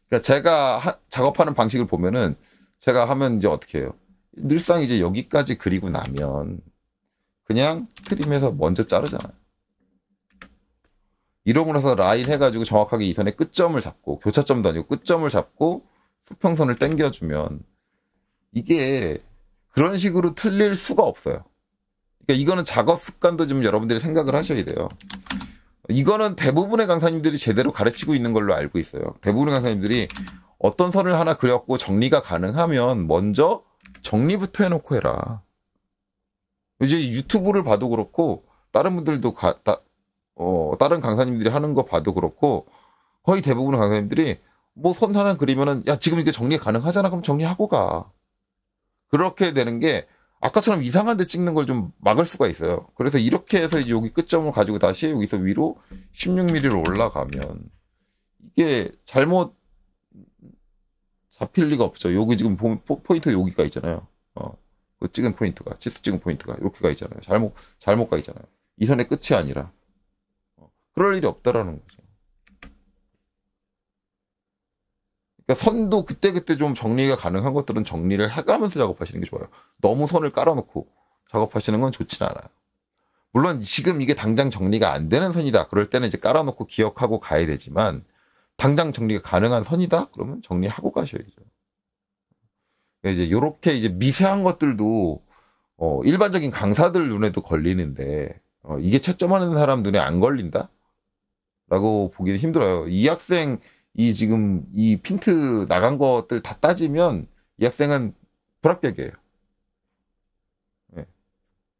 그러니까 제가 작업하는 방식을 보면은 제가 하면 이제 어떻게 해요? 늘상 이제 여기까지 그리고 나면 그냥 트림해서 먼저 자르잖아요. 이러고 나서 라인 해가지고 정확하게 이 선의 끝점을 잡고 교차점도 아니고 끝점을 잡고 수평선을 당겨주면 이게 그런 식으로 틀릴 수가 없어요. 그러니까 이거는 작업 습관도 좀 여러분들이 생각을 하셔야 돼요. 이거는 대부분의 강사님들이 제대로 가르치고 있는 걸로 알고 있어요. 대부분의 강사님들이 어떤 선을 하나 그렸고 정리가 가능하면 먼저 정리부터 해놓고 해라. 이제 유튜브를 봐도 그렇고 다른 분들도 다른 강사님들이 하는 거 봐도 그렇고 거의 대부분의 강사님들이 뭐 선 하나 그리면은 야 지금 이게 정리 가능하잖아 그럼 정리하고 가. 그렇게 되는 게 아까처럼 이상한 데 찍는 걸 좀 막을 수가 있어요. 그래서 이렇게 해서 이제 여기 끝점을 가지고 다시 여기서 위로 16mm로 올라가면 이게 잘못 잡힐 리가 없죠. 여기 지금 포인트 여기가 있잖아요. 그 찍은 포인트가, 치수 찍은 포인트가 이렇게 가 있잖아요. 잘못 가 있잖아요. 이 선의 끝이 아니라. 그럴 일이 없다라는 거죠. 그러니까 선도 그때그때 좀 정리가 가능한 것들은 정리를 해가면서 작업하시는 게 좋아요. 너무 선을 깔아놓고 작업하시는 건 좋지는 않아요. 물론 지금 이게 당장 정리가 안 되는 선이다. 그럴 때는 이제 깔아놓고 기억하고 가야 되지만 당장 정리가 가능한 선이다? 그러면 정리하고 가셔야죠. 그러니까 이제 요렇게 이제 미세한 것들도 일반적인 강사들 눈에도 걸리는데 이게 채점하는 사람 눈에 안 걸린다? 라고 보기는 힘들어요. 이 학생 지금 이 핀트 나간 것들 다 따지면 이 학생은 불합격이에요. 네.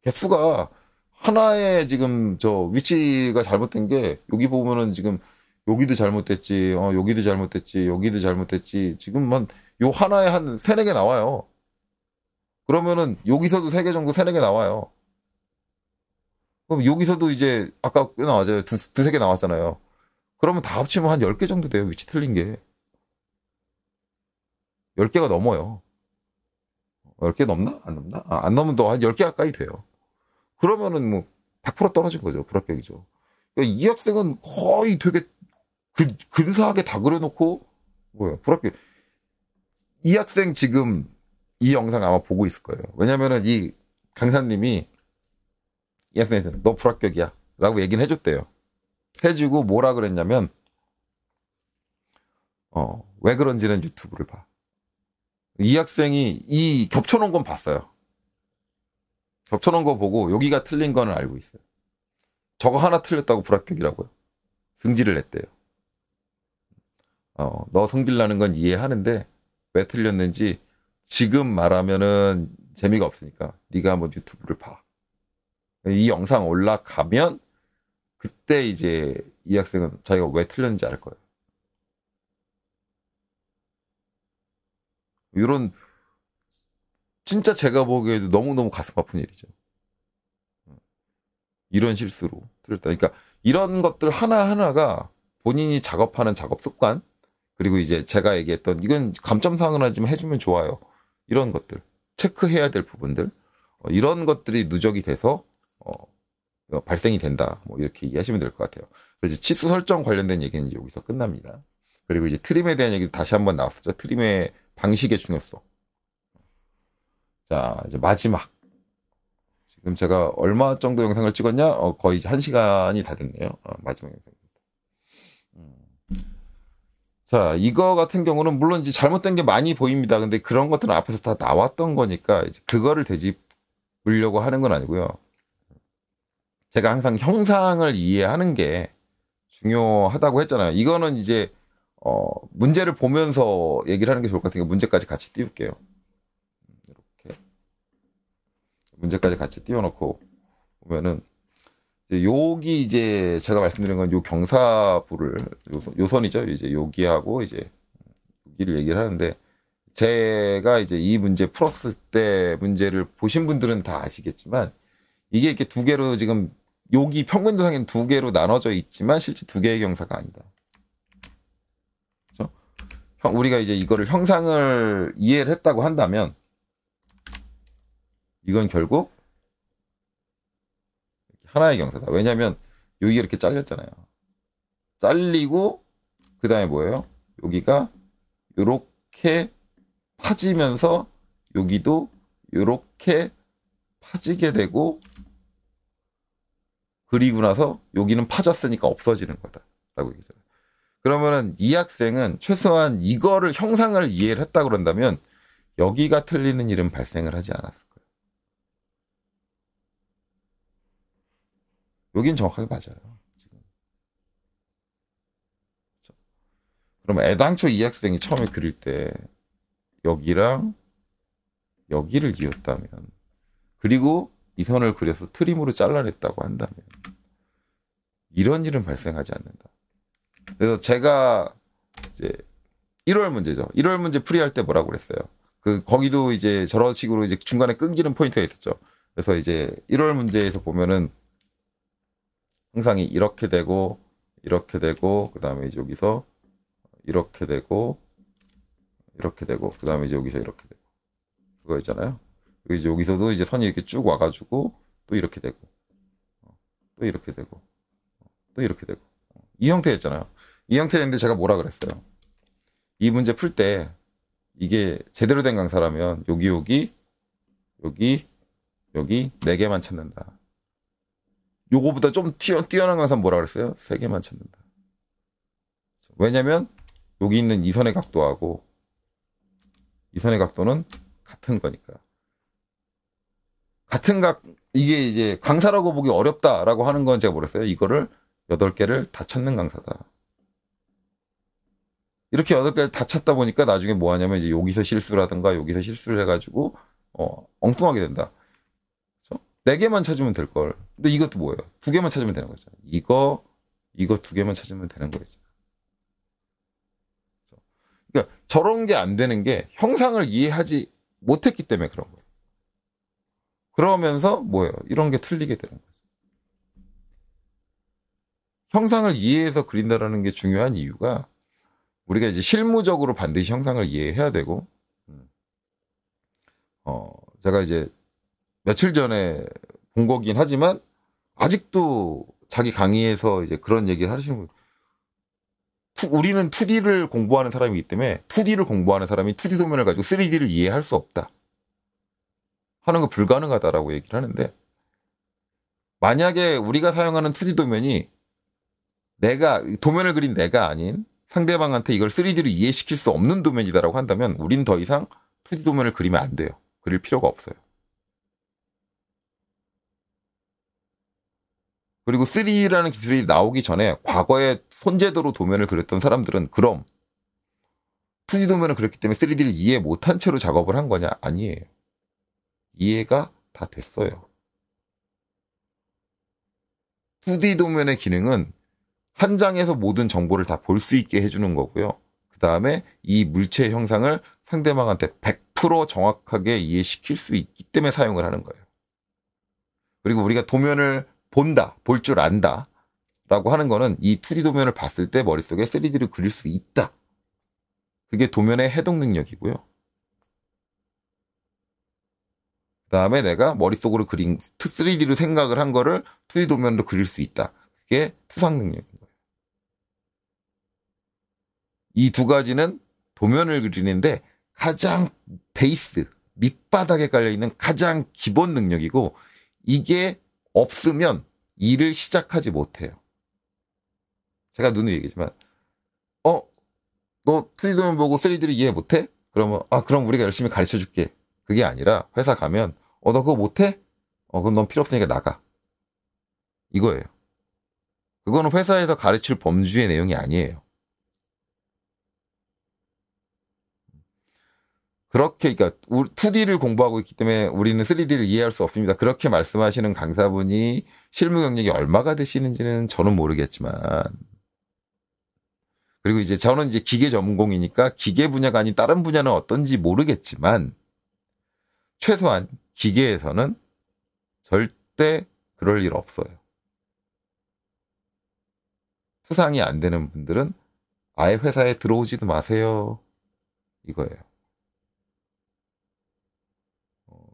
개수가 하나의 지금 저 위치가 잘못된 게 여기 보면은 지금 여기도 잘못됐지, 여기도 잘못됐지, 여기도 잘못됐지. 지금만 요 하나에 한 3, 4개 나와요. 그러면은 여기서도 3개 정도 3, 4개 나와요. 그럼 여기서도 이제 아까 꽤 나왔잖아요. 두세 개 나왔잖아요. 그러면 다 합치면 한 10개 정도 돼요. 위치 틀린 게. 10개가 넘어요. 10개 넘나? 안 넘나? 안 넘으면 더 한 10개 가까이 돼요. 그러면은 뭐 100% 떨어진 거죠. 불합격이죠. 그러니까 이 학생은 거의 되게 근사하게 다 그려놓고 불합격. 이 학생 지금 이 영상 아마 보고 있을 거예요. 왜냐면은 이 강사님이 이 학생한테 너 불합격이야 라고 얘기는 해줬대요. 해주고 뭐라 그랬냐면 왜 그런지는 유튜브를 봐. 이 학생이 이 겹쳐놓은 건 봤어요. 겹쳐놓은 거 보고 여기가 틀린 거는 알고 있어요. 저거 하나 틀렸다고 불합격이라고요. 승질을 냈대요. 너 성질 나는 건 이해하는데 왜 틀렸는지 지금 말하면은 재미가 없으니까 네가 한번 유튜브를 봐. 이 영상 올라가면 그때 이제 이 학생은 자기가 왜 틀렸는지 알 거예요. 이런 진짜 제가 보기에도 너무너무 가슴 아픈 일이죠. 이런 실수로 틀렸다. 그러니까 이런 것들 하나하나가 본인이 작업하는 작업 습관, 그리고 이제 제가 얘기했던 이건 감점사항을 하지만 해주면 좋아요. 이런 것들 체크해야 될 부분들, 이런 것들이 누적이 돼서 발생이 된다. 뭐 이렇게 이해하시면 될 것 같아요. 그래서 치수 설정 관련된 얘기는 이제 여기서 끝납니다. 그리고 이제 트림에 대한 얘기도 다시 한번 나왔었죠. 트림의 방식의 중요성. 자, 이제 마지막. 지금 제가 얼마 정도 영상을 찍었냐? 거의 1시간이 다 됐네요. 마지막 영상입니다. 자, 이거 같은 경우는 물론 이제 잘못된 게 많이 보입니다. 근데 그런 것들은 앞에서 다 나왔던 거니까 이제 그거를 되짚으려고 하는 건 아니고요. 제가 항상 형상을 이해하는 게 중요하다고 했잖아요. 이거는 이제 문제를 보면서 얘기를 하는 게 좋을 것 같으니까 문제까지 같이 띄울게요. 이렇게 문제까지 같이 띄워놓고 보면은 이제 여기 이제 제가 말씀드린 건 요 경사부를 요선이죠. 이제 여기하고 이제 여기를 얘기를 하는데 제가 이제 이 문제 풀었을 때 문제를 보신 분들은 다 아시겠지만 이게 이렇게 두 개로 지금 여기 평면도상에는 두 개로 나눠져 있지만 실제 두 개의 경사가 아니다. 그렇죠? 우리가 이제 이거를 형상을 이해를 했다고 한다면 이건 결국 하나의 경사다. 왜냐하면 여기가 이렇게 잘렸잖아요. 잘리고 그 다음에 뭐예요? 여기가 이렇게 파지면서 여기도 이렇게 파지게 되고 그리고 나서 여기는 파졌으니까 없어지는 거다라고 얘기했어요. 그러면은 이 학생은 최소한 이거를 형상을 이해를 했다고 그런다면 여기가 틀리는 일은 발생을 하지 않았을 거예요. 여긴 정확하게 맞아요. 지금. 그렇죠? 그럼 애당초 이 학생이 처음에 그릴 때 여기랑 여기를 이었다면 그리고 이 선을 그려서 트림으로 잘라냈다고 한다면 이런 일은 발생하지 않는다. 그래서 제가 이제 1월 문제죠. 1월 문제 풀이할 때 뭐라고 그랬어요? 거기도 이제 저런 식으로 이제 중간에 끊기는 포인트가 있었죠. 그래서 이제 1월 문제에서 보면은 항상 이렇게 되고, 그 다음에 이제 여기서 이렇게 되고, 그 다음에 이제 여기서 이렇게 되고. 그거 있잖아요. 그리고 이제 여기서도 이제 선이 이렇게 쭉 와가지고, 또 이렇게 되고, 또 이렇게 되고, 또 이렇게 되고. 이 형태였잖아요. 이 형태였는데 제가 뭐라 그랬어요? 이 문제 풀 때, 이게 제대로 된 강사라면, 여기, 4개만 찾는다. 요거보다 좀 뛰어난 강사는 뭐라 그랬어요? 3개만 찾는다. 왜냐면, 여기 있는 이 선의 각도하고, 이 선의 각도는 같은 거니까. 이게 이제 강사라고 보기 어렵다라고 하는 건 제가 뭐랬어요? 이거를 8개를 다 찾는 강사다. 이렇게 8개를 다 찾다 보니까 나중에 뭐 하냐면 이제 여기서 실수라든가 여기서 실수를 해가지고, 엉뚱하게 된다. 그렇죠? 4개만 찾으면 될 걸. 근데 이것도 뭐예요? 2개만 찾으면 되는 거죠. 이거 2개만 찾으면 되는 거죠. 그러니까 저런 게 안 되는 게 형상을 이해하지 못했기 때문에 그런 거예요. 그러면서 뭐예요? 이런 게 틀리게 되는 거죠. 형상을 이해해서 그린다라는 게 중요한 이유가 우리가 이제 실무적으로 반드시 형상을 이해해야 되고, 제가 이제 며칠 전에 본 거긴 하지만 아직도 자기 강의에서 이제 그런 얘기를 하시는 분, 우리는 2D를 공부하는 사람이기 때문에 2D를 공부하는 사람이 2D 도면을 가지고 3D를 이해할 수 없다 하는 거 불가능하다라고 얘기를 하는데, 만약에 우리가 사용하는 2D 도면이 도면을 그린 내가 아닌 상대방한테 이걸 3D로 이해시킬 수 없는 도면이다라고 한다면 우린 더 이상 2D 도면을 그리면 안 돼요. 그릴 필요가 없어요. 그리고 3D라는 기술이 나오기 전에 과거에 손제도로 도면을 그렸던 사람들은 그럼 2D 도면을 그렸기 때문에 3D를 이해 못한 채로 작업을 한 거냐? 아니에요. 이해가 다 됐어요. 2D 도면의 기능은 한 장에서 모든 정보를 다 볼 수 있게 해주는 거고요. 그 다음에 이 물체 형상을 상대방한테 100% 정확하게 이해시킬 수 있기 때문에 사용을 하는 거예요. 그리고 우리가 도면을 볼 줄 안다 라고 하는 거는 이 2D 도면을 봤을 때 머릿속에 3D를 그릴 수 있다. 그게 도면의 해독 능력이고요. 그 다음에 내가 머릿속으로 그린 3D로 생각을 한 거를 2D 도면으로 그릴 수 있다. 그게 투상 능력인 거예요. 이 두 가지는 도면을 그리는데 가장 베이스, 밑바닥에 깔려있는 가장 기본 능력이고, 이게 없으면 일을 시작하지 못해요. 제가 누누이 얘기지만, 너 2D 도면 보고 3D를 이해 못해? 그러면, 그럼 우리가 열심히 가르쳐 줄게. 그게 아니라 회사 가면, 너 그거 못해? 그럼 넌 필요 없으니까 나가. 이거예요. 그거는 회사에서 가르칠 범주의 내용이 아니에요. 그렇게, 그러니까 2D를 공부하고 있기 때문에 우리는 3D를 이해할 수 없습니다. 그렇게 말씀하시는 강사분이 실무 경력이 얼마가 되시는지는 저는 모르겠지만, 그리고 이제 저는 이제 기계 전공이니까 기계 분야가 아닌 다른 분야는 어떤지 모르겠지만, 최소한 기계에서는 절대 그럴 일 없어요. 수상이 안 되는 분들은 아예 회사에 들어오지도 마세요. 이거예요.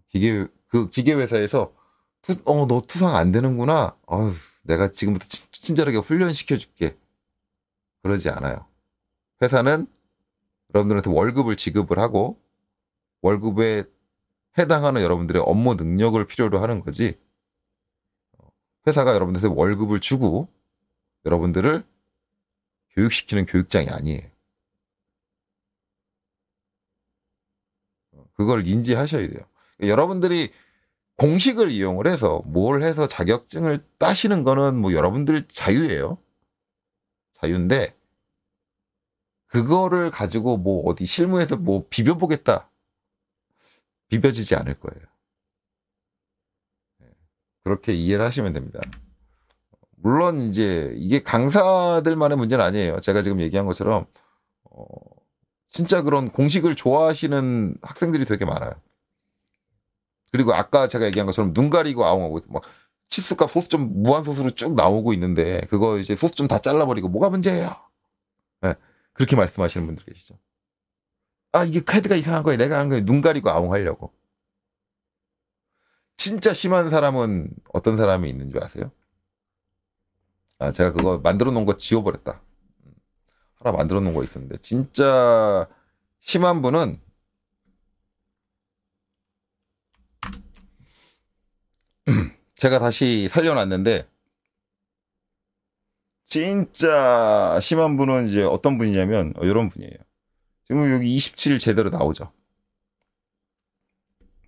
기계 회사에서 너 투상 안 되는구나. 내가 지금부터 친절하게 훈련시켜 줄게. 그러지 않아요. 회사는 여러분들한테 월급을 지급을 하고 월급에 해당하는 여러분들의 업무 능력을 필요로 하는 거지, 회사가 여러분들한테 월급을 주고 여러분들을 교육시키는 교육장이 아니에요. 그걸 인지하셔야 돼요. 여러분들이 공식을 이용을 해서 뭘 해서 자격증을 따시는 거는 뭐 여러분들 자유예요. 자유인데 그거를 가지고 뭐 어디 실무에서 뭐 비벼보겠다. 비벼지지 않을 거예요. 그렇게 이해를 하시면 됩니다. 물론 이제 이게 강사들만의 문제는 아니에요. 제가 지금 얘기한 것처럼 진짜 그런 공식을 좋아하시는 학생들이 되게 많아요. 그리고 아까 제가 얘기한 것처럼 눈 가리고 아웅하고 막 치수값 소수점 무한소수로 쭉 나오고 있는데 그거 이제 소수점 다 잘라버리고 뭐가 문제예요? 네, 그렇게 말씀하시는 분들 계시죠. 아 이게 카드가 이상한 거예요. 내가 한 거예요. 눈 가리고 아웅하려고. 진짜 심한 사람은 어떤 사람이 있는 줄 아세요? 아 제가 그거 만들어 놓은 거 지워버렸다. 하나 만들어 놓은 거 있었는데 진짜 심한 분은 제가 다시 살려놨는데 진짜 심한 분은 이제 어떤 분이냐면 이런 분이에요. 지금 여기 27 제대로 나오죠.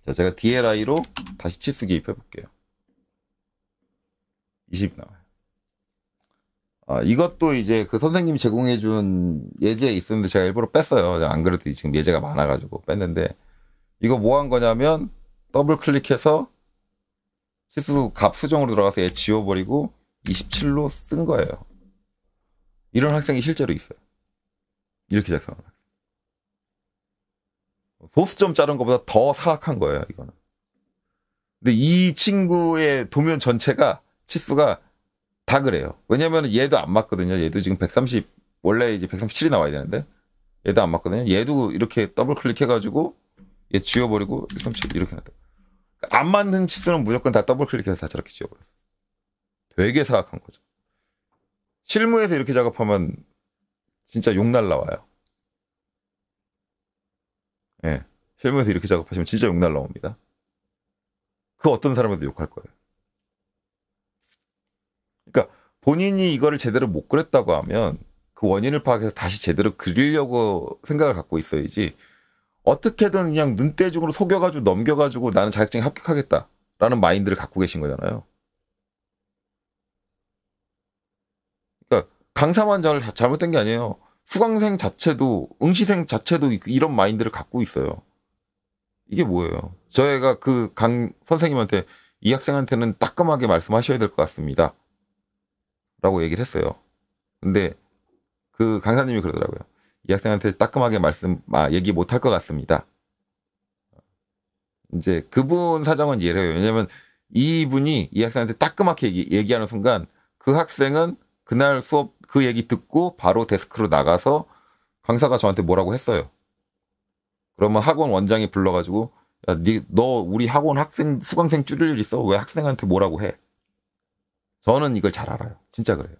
자, 제가 DLI로 다시 치수 기입해 볼게요. 20 나와요. 아, 이것도 이제 그 선생님이 제공해준 예제에 있었는데 제가 일부러 뺐어요. 안 그래도 지금 예제가 많아가지고 뺐는데 이거 뭐 한 거냐면 더블 클릭해서 치수 값 수정으로 들어가서 얘 지워버리고 27로 쓴 거예요. 이런 학생이 실제로 있어요. 이렇게 작성을. 소수점 자른 것보다 더 사악한 거예요, 이거는. 근데 이 친구의 도면 전체가 치수가 다 그래요. 왜냐면 얘도 안 맞거든요. 얘도 지금 130, 원래 이제 137이 나와야 되는데 얘도 안 맞거든요. 얘도 이렇게 더블 클릭해가지고 얘 지워버리고 137 이렇게 놨다. 안 맞는 치수는 무조건 다 더블 클릭해서 다 저렇게 지워버렸어요. 되게 사악한 거죠. 실무에서 이렇게 작업하면 진짜 욕 날라와요. 예. 네. 실무에서 이렇게 작업하시면 진짜 욕 날라옵니다. 그 어떤 사람에도 욕할 거예요. 그러니까 본인이 이거를 제대로 못 그렸다고 하면 그 원인을 파악해서 다시 제대로 그리려고 생각을 갖고 있어야지 어떻게든 그냥 눈대중으로 속여가지고 넘겨가지고 나는 자격증에 합격하겠다라는 마인드를 갖고 계신 거잖아요. 그러니까 강사만 잘못된 게 아니에요. 수강생 자체도 응시생 자체도 이런 마인드를 갖고 있어요. 이게 뭐예요? 저희가 그 강 선생님한테 이 학생한테는 따끔하게 말씀하셔야 될 것 같습니다. 라고 얘기를 했어요. 근데 그 강사님이 그러더라고요. 이 학생한테 따끔하게 얘기 못 할 것 같습니다. 이제 그분 사정은 이해를 해요. 왜냐면 이분이 이 학생한테 따끔하게 얘기하는 순간 그 학생은 그날 수업 그 얘기 듣고 바로 데스크로 나가서 강사가 저한테 뭐라고 했어요. 그러면 학원 원장이 불러가지고 야, 너 우리 학원 학생 수강생 줄일 일 있어? 왜 학생한테 뭐라고 해? 저는 이걸 잘 알아요. 진짜 그래요.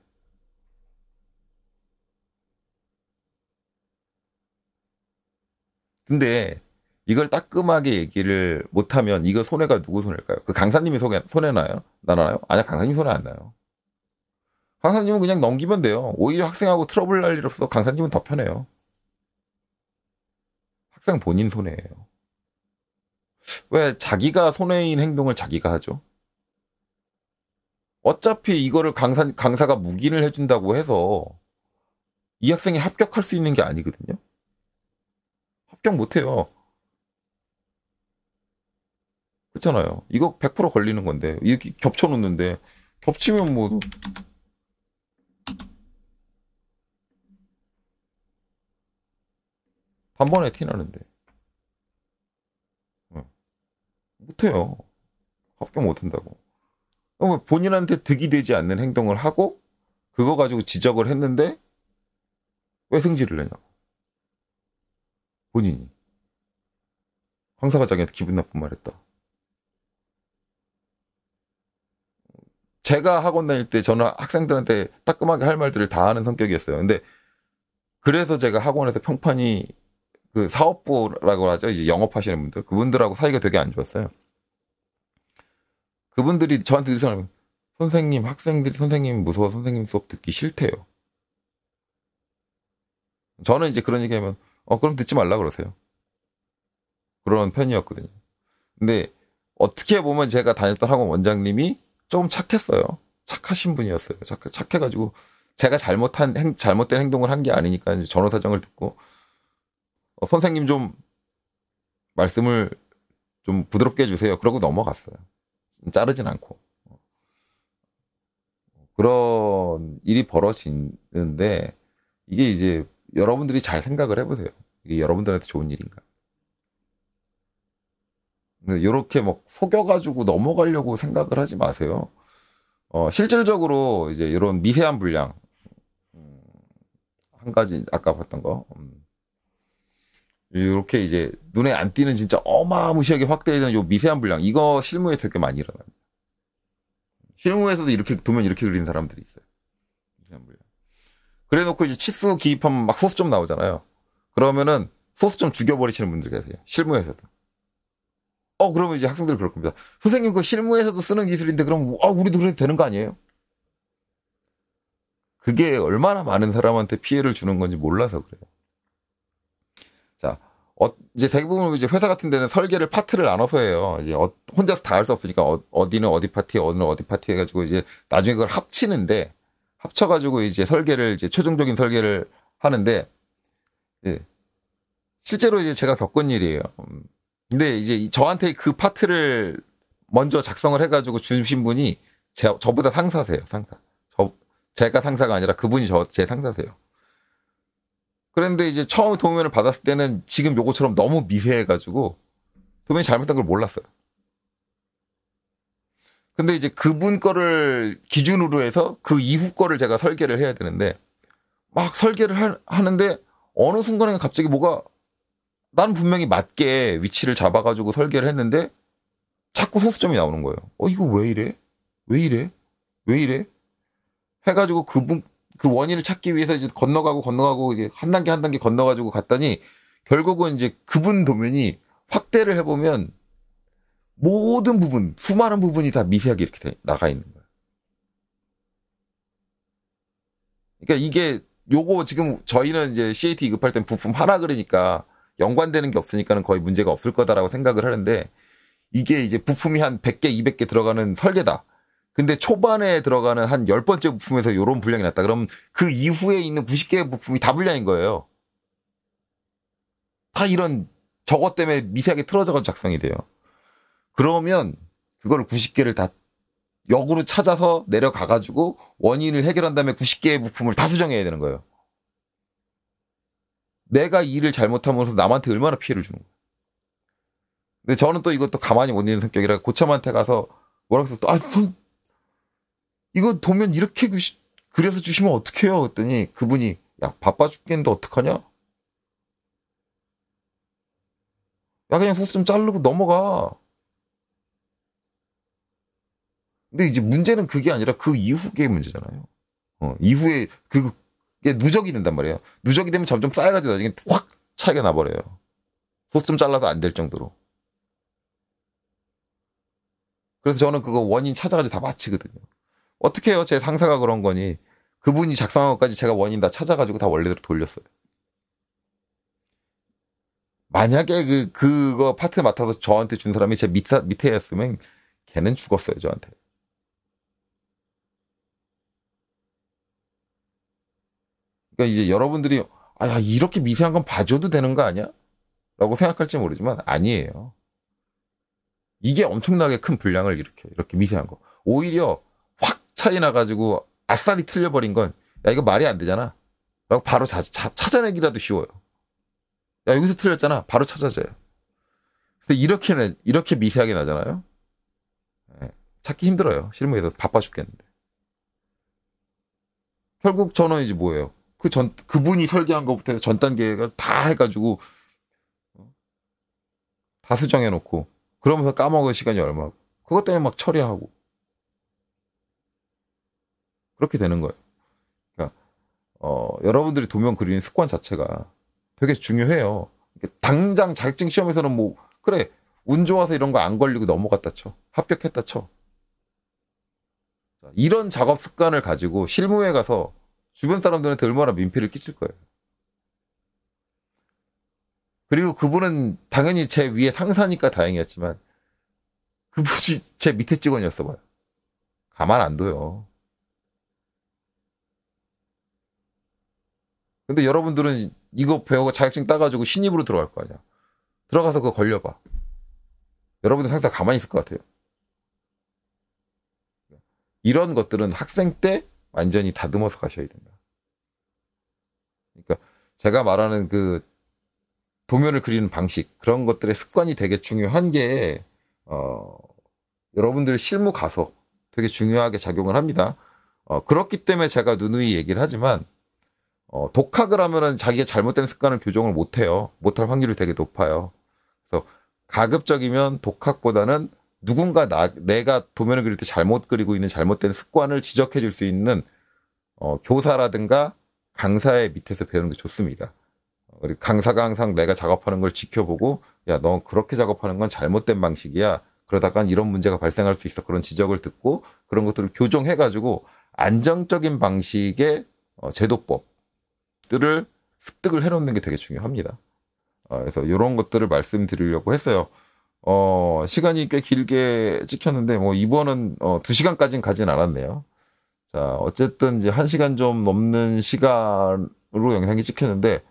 근데 이걸 따끔하게 얘기를 못하면 이거 손해가 누구 손해일까요? 그 강사님이 손해나요? 나나요? 아니야, 강사님 손해 안 나요. 강사님은 그냥 넘기면 돼요. 오히려 학생하고 트러블 날 일 없어. 강사님은 더 편해요. 학생 본인 손해예요. 왜 자기가 손해인 행동을 자기가 하죠? 어차피 이거를 강사가 묵인을 해준다고 해서 이 학생이 합격할 수 있는 게 아니거든요. 합격 못해요. 그렇잖아요. 이거 100% 걸리는 건데 이렇게 겹쳐놓는데 겹치면 뭐 단번에 티나는데 못해요. 합격 못한다고. 본인한테 득이 되지 않는 행동을 하고 그거 가지고 지적을 했는데 왜 승질을 내냐고. 본인이. 강사가 자기한테 기분 나쁜 말 했다. 제가 학원 다닐 때 저는 학생들한테 따끔하게 할 말들을 다 하는 성격이었어요. 근데 그래서 제가 학원에서 평판이 그 사업부라고 하죠. 이제 영업하시는 분들. 그분들하고 사이가 되게 안 좋았어요. 그분들이 저한테 느끼는 선생님, 학생들이 선생님 무서워 선생님 수업 듣기 싫대요. 저는 이제 그런 얘기하면 그럼 듣지 말라 그러세요. 그런 편이었거든요. 근데 어떻게 보면 제가 다녔던 학원 원장님이 조금 착했어요. 착하신 분이었어요. 착해가지고 제가 잘못된 행동을 한 게 아니니까 이제 전후 사정을 듣고 선생님 좀 말씀을 좀 부드럽게 해주세요. 그러고 넘어갔어요. 자르진 않고. 그런 일이 벌어지는데 이게 이제 여러분들이 잘 생각을 해보세요. 이게 여러분들한테 좋은 일인가? 이렇게 막 속여가지고 넘어가려고 생각을 하지 마세요. 실질적으로 이제 이런 미세한 분량, 음, 한 가지 아까 봤던 거, 이렇게 이제 눈에 안 띄는 진짜 어마무시하게 확대되는 요 미세한 분량, 이거 실무에 되게 많이 일어납니다. 실무에서도 이렇게 도면 이렇게 그리는 사람들이 있어요. 미세한 분량. 그래놓고 이제 치수 기입하면 막 소수점 나오잖아요. 그러면은 소수점 죽여버리시는 분들 계세요. 실무에서도. 그러면 이제 학생들 그럴 겁니다. 선생님, 그 실무에서도 쓰는 기술인데, 그럼, 우리도 그래도 되는 거 아니에요? 그게 얼마나 많은 사람한테 피해를 주는 건지 몰라서 그래요. 자, 이제 대부분 이제 회사 같은 데는 설계를 파트를 나눠서 해요. 이제 혼자서 다 할 수 없으니까 어디는 어디 파티, 어디는 어디 파티 해가지고 이제 나중에 그걸 합치는데, 합쳐가지고 이제 설계를, 이제 최종적인 설계를 하는데, 예, 실제로 이제 제가 겪은 일이에요. 근데 이제 저한테 그 파트를 먼저 작성을 해가지고 주신 분이 저보다 상사세요, 상사. 제가 상사가 아니라 그분이 제 상사세요. 그런데 이제 처음 도면을 받았을 때는 지금 요거처럼 너무 미세해가지고 도면이 잘못된 걸 몰랐어요. 근데 이제 그분 거를 기준으로 해서 그 이후 거를 제가 설계를 해야 되는데 막 설계를 하는데 어느 순간에 갑자기 나는 분명히 맞게 위치를 잡아가지고 설계를 했는데 자꾸 소수점이 나오는 거예요. 이거 왜 이래? 왜 이래? 왜 이래? 해가지고 그 원인을 찾기 위해서 이제 건너가고 이제 한 단계 한 단계 건너가지고 갔더니 결국은 이제 그분 도면이 확대를 해보면 모든 부분, 수많은 부분이 다 미세하게 이렇게 나가 있는 거예요. 그러니까 이게 요거 지금 저희는 이제 CAT 이급할 땐 부품 하나 그리니까 연관되는 게 없으니까는 거의 문제가 없을 거다라고 생각을 하는데 이게 이제 부품이 한 100개, 200개 들어가는 설계다. 근데 초반에 들어가는 한 10번째 부품에서 이런 분량이 났다. 그럼 그 이후에 있는 90개의 부품이 다 분량인 거예요. 다 이런 저것 때문에 미세하게 틀어져서 작성이 돼요. 그러면 그걸 90개를 다 역으로 찾아서 내려가가지고 원인을 해결한 다음에 90개의 부품을 다 수정해야 되는 거예요. 내가 일을 잘못하면서 남한테 얼마나 피해를 주는 거예요. 근데 저는 또 이것도 가만히 못 있는 성격이라 고참한테 가서 뭐라고 해서 이거 도면 이렇게 그려서 주시면 어떡해요? 그랬더니 그분이 야, 바빠 죽겠는데 어떡하냐? 야, 그냥 소수 좀 자르고 넘어가. 근데 이제 문제는 그게 아니라 그 이후의 문제잖아요. 이후에 그게 누적이 된단 말이에요. 누적이 되면 점점 쌓여가지고 나중에 확 차이가 나버려요. 소수 좀 잘라서 안 될 정도로. 그래서 저는 그거 원인 찾아가지고 다 맞히거든요. 어떻게 해요? 제 상사가 그런 거니. 그분이 작성한 것까지 제가 원인 다 찾아가지고 다 원래대로 돌렸어요. 만약에 그거 파트 맡아서 저한테 준 사람이 제 밑에였으면 걔는 죽었어요, 저한테. 그러니까 이제 여러분들이 야, 이렇게 미세한 건 봐줘도 되는 거 아니야? 라고 생각할지 모르지만 아니에요. 이게 엄청나게 큰 분량을 이렇게 미세한 거. 오히려 확 차이 나가지고 아싸리 틀려버린 건 야, 이거 말이 안 되잖아. 라고 바로 찾아내기라도 쉬워요. 야, 여기서 틀렸잖아. 바로 찾아져요. 근데 이렇게 미세하게 나잖아요. 네, 찾기 힘들어요. 실무에서 바빠 죽겠는데. 결국 저는 이제 뭐예요? 그분이 설계한 것부터 해서 전 단계가 다 해가지고 다 수정해놓고 그러면서 까먹을 시간이 얼마고 그것 때문에 막 처리하고 그렇게 되는 거예요. 그러니까 여러분들이 도면 그리는 습관 자체가 되게 중요해요. 당장 자격증 시험에서는 그래 운 좋아서 이런 거 안 걸리고 넘어갔다 쳐. 합격했다 쳐. 이런 작업 습관을 가지고 실무에 가서 주변 사람들한테 얼마나 민폐를 끼칠 거예요. 그리고 그분은 당연히 제 위에 상사니까 다행이었지만 그분이 제 밑에 직원이었어 봐요. 가만 안 둬요. 근데 여러분들은 이거 배우고 자격증 따가지고 신입으로 들어갈 거 아니야. 들어가서 그거 걸려봐. 여러분들 상사 가만히 있을 것 같아요. 이런 것들은 학생 때 완전히 다듬어서 가셔야 된다. 그러니까 제가 말하는 도면을 그리는 방식, 그런 것들의 습관이 되게 중요한 게, 여러분들 실무 가서 되게 중요하게 작용을 합니다. 그렇기 때문에 제가 누누이 얘기를 하지만, 독학을 하면은 자기가 잘못된 습관을 교정을 못해요. 못할 확률이 되게 높아요. 그래서 가급적이면 독학보다는 누군가 내가 도면을 그릴 때 잘못 그리고 있는 잘못된 습관을 지적해 줄 수 있는 교사라든가 강사의 밑에서 배우는 게 좋습니다. 그리고 강사가 항상 내가 작업하는 걸 지켜보고, 야, 너 그렇게 작업하는 건 잘못된 방식이야. 그러다가 이런 문제가 발생할 수 있어. 그런 지적을 듣고 그런 것들을 교정해가지고 안정적인 방식의 제도법들을 습득을 해놓는 게 되게 중요합니다. 그래서 이런 것들을 말씀드리려고 했어요. 시간이 꽤 길게 찍혔는데, 뭐, 이번은 2시간까지는 가진 않았네요. 자, 어쨌든 이제 1시간 좀 넘는 시간으로 영상이 찍혔는데,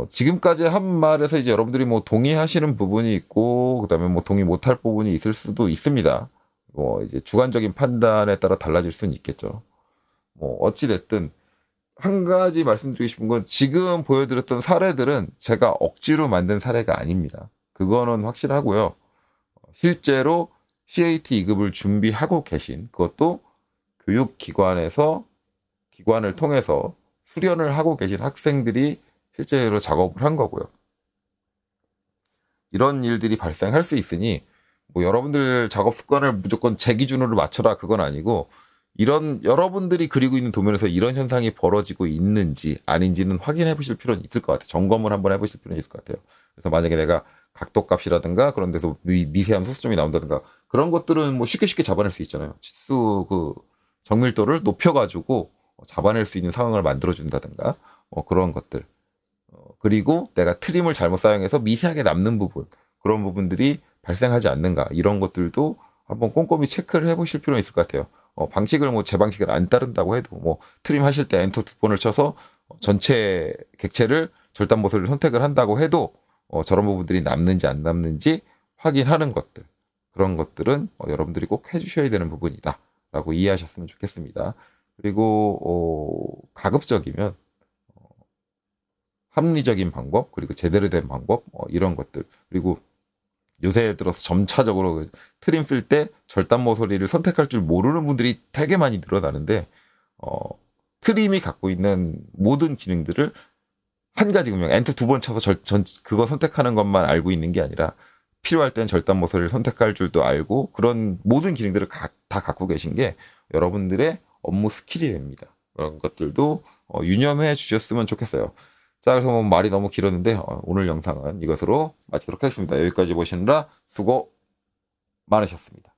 지금까지 한 말에서 이제 여러분들이 뭐 동의하시는 부분이 있고, 그 다음에 뭐 동의 못할 부분이 있을 수도 있습니다. 이제 주관적인 판단에 따라 달라질 수는 있겠죠. 어찌됐든, 한 가지 말씀드리고 싶은 건 지금 보여드렸던 사례들은 제가 억지로 만든 사례가 아닙니다. 그거는 확실하고요. 실제로 CAT 2급을 준비하고 계신, 그것도 교육기관에서, 기관을 통해서 수련을 하고 계신 학생들이 실제로 작업을 한 거고요. 이런 일들이 발생할 수 있으니, 뭐 여러분들 작업 습관을 무조건 제 기준으로 맞춰라, 그건 아니고, 여러분들이 그리고 있는 도면에서 이런 현상이 벌어지고 있는지 아닌지는 확인해 보실 필요는 있을 것 같아요. 점검을 한번 해보실 필요는 있을 것 같아요. 그래서 만약에 내가 각도값이라든가 그런 데서 미세한 소수점이 나온다든가 그런 것들은 뭐 쉽게 잡아낼 수 있잖아요. 치수 정밀도를 높여가지고 잡아낼 수 있는 상황을 만들어준다든가 그런 것들. 그리고 내가 트림을 잘못 사용해서 미세하게 남는 부분, 그런 부분들이 발생하지 않는가, 이런 것들도 한번 꼼꼼히 체크를 해보실 필요는 있을 것 같아요. 방식을 제 방식을 안 따른다고 해도 트림 하실 때 엔터 2번을 쳐서 전체 객체를 절단 모서리를 선택을 한다고 해도 저런 부분들이 남는지 안 남는지 확인하는 것들, 그런 것들은 여러분들이 꼭 해주셔야 되는 부분이다 라고 이해하셨으면 좋겠습니다. 그리고 가급적이면 합리적인 방법, 그리고 제대로 된 방법, 이런 것들, 그리고 요새 들어서 점차적으로 트림 쓸 때 절단 모서리를 선택할 줄 모르는 분들이 되게 많이 늘어나는데, 트림이 갖고 있는 모든 기능들을 한 가지 그냥 엔터 2번 쳐서 그거 선택하는 것만 알고 있는 게 아니라 필요할 때는 절단 모서리를 선택할 줄도 알고, 그런 모든 기능들을 다 갖고 계신 게 여러분들의 업무 스킬이 됩니다. 그런 것들도 유념해 주셨으면 좋겠어요. 자, 그래서 말이 너무 길었는데 오늘 영상은 이것으로 마치도록 하겠습니다. 여기까지 보시느라 수고 많으셨습니다.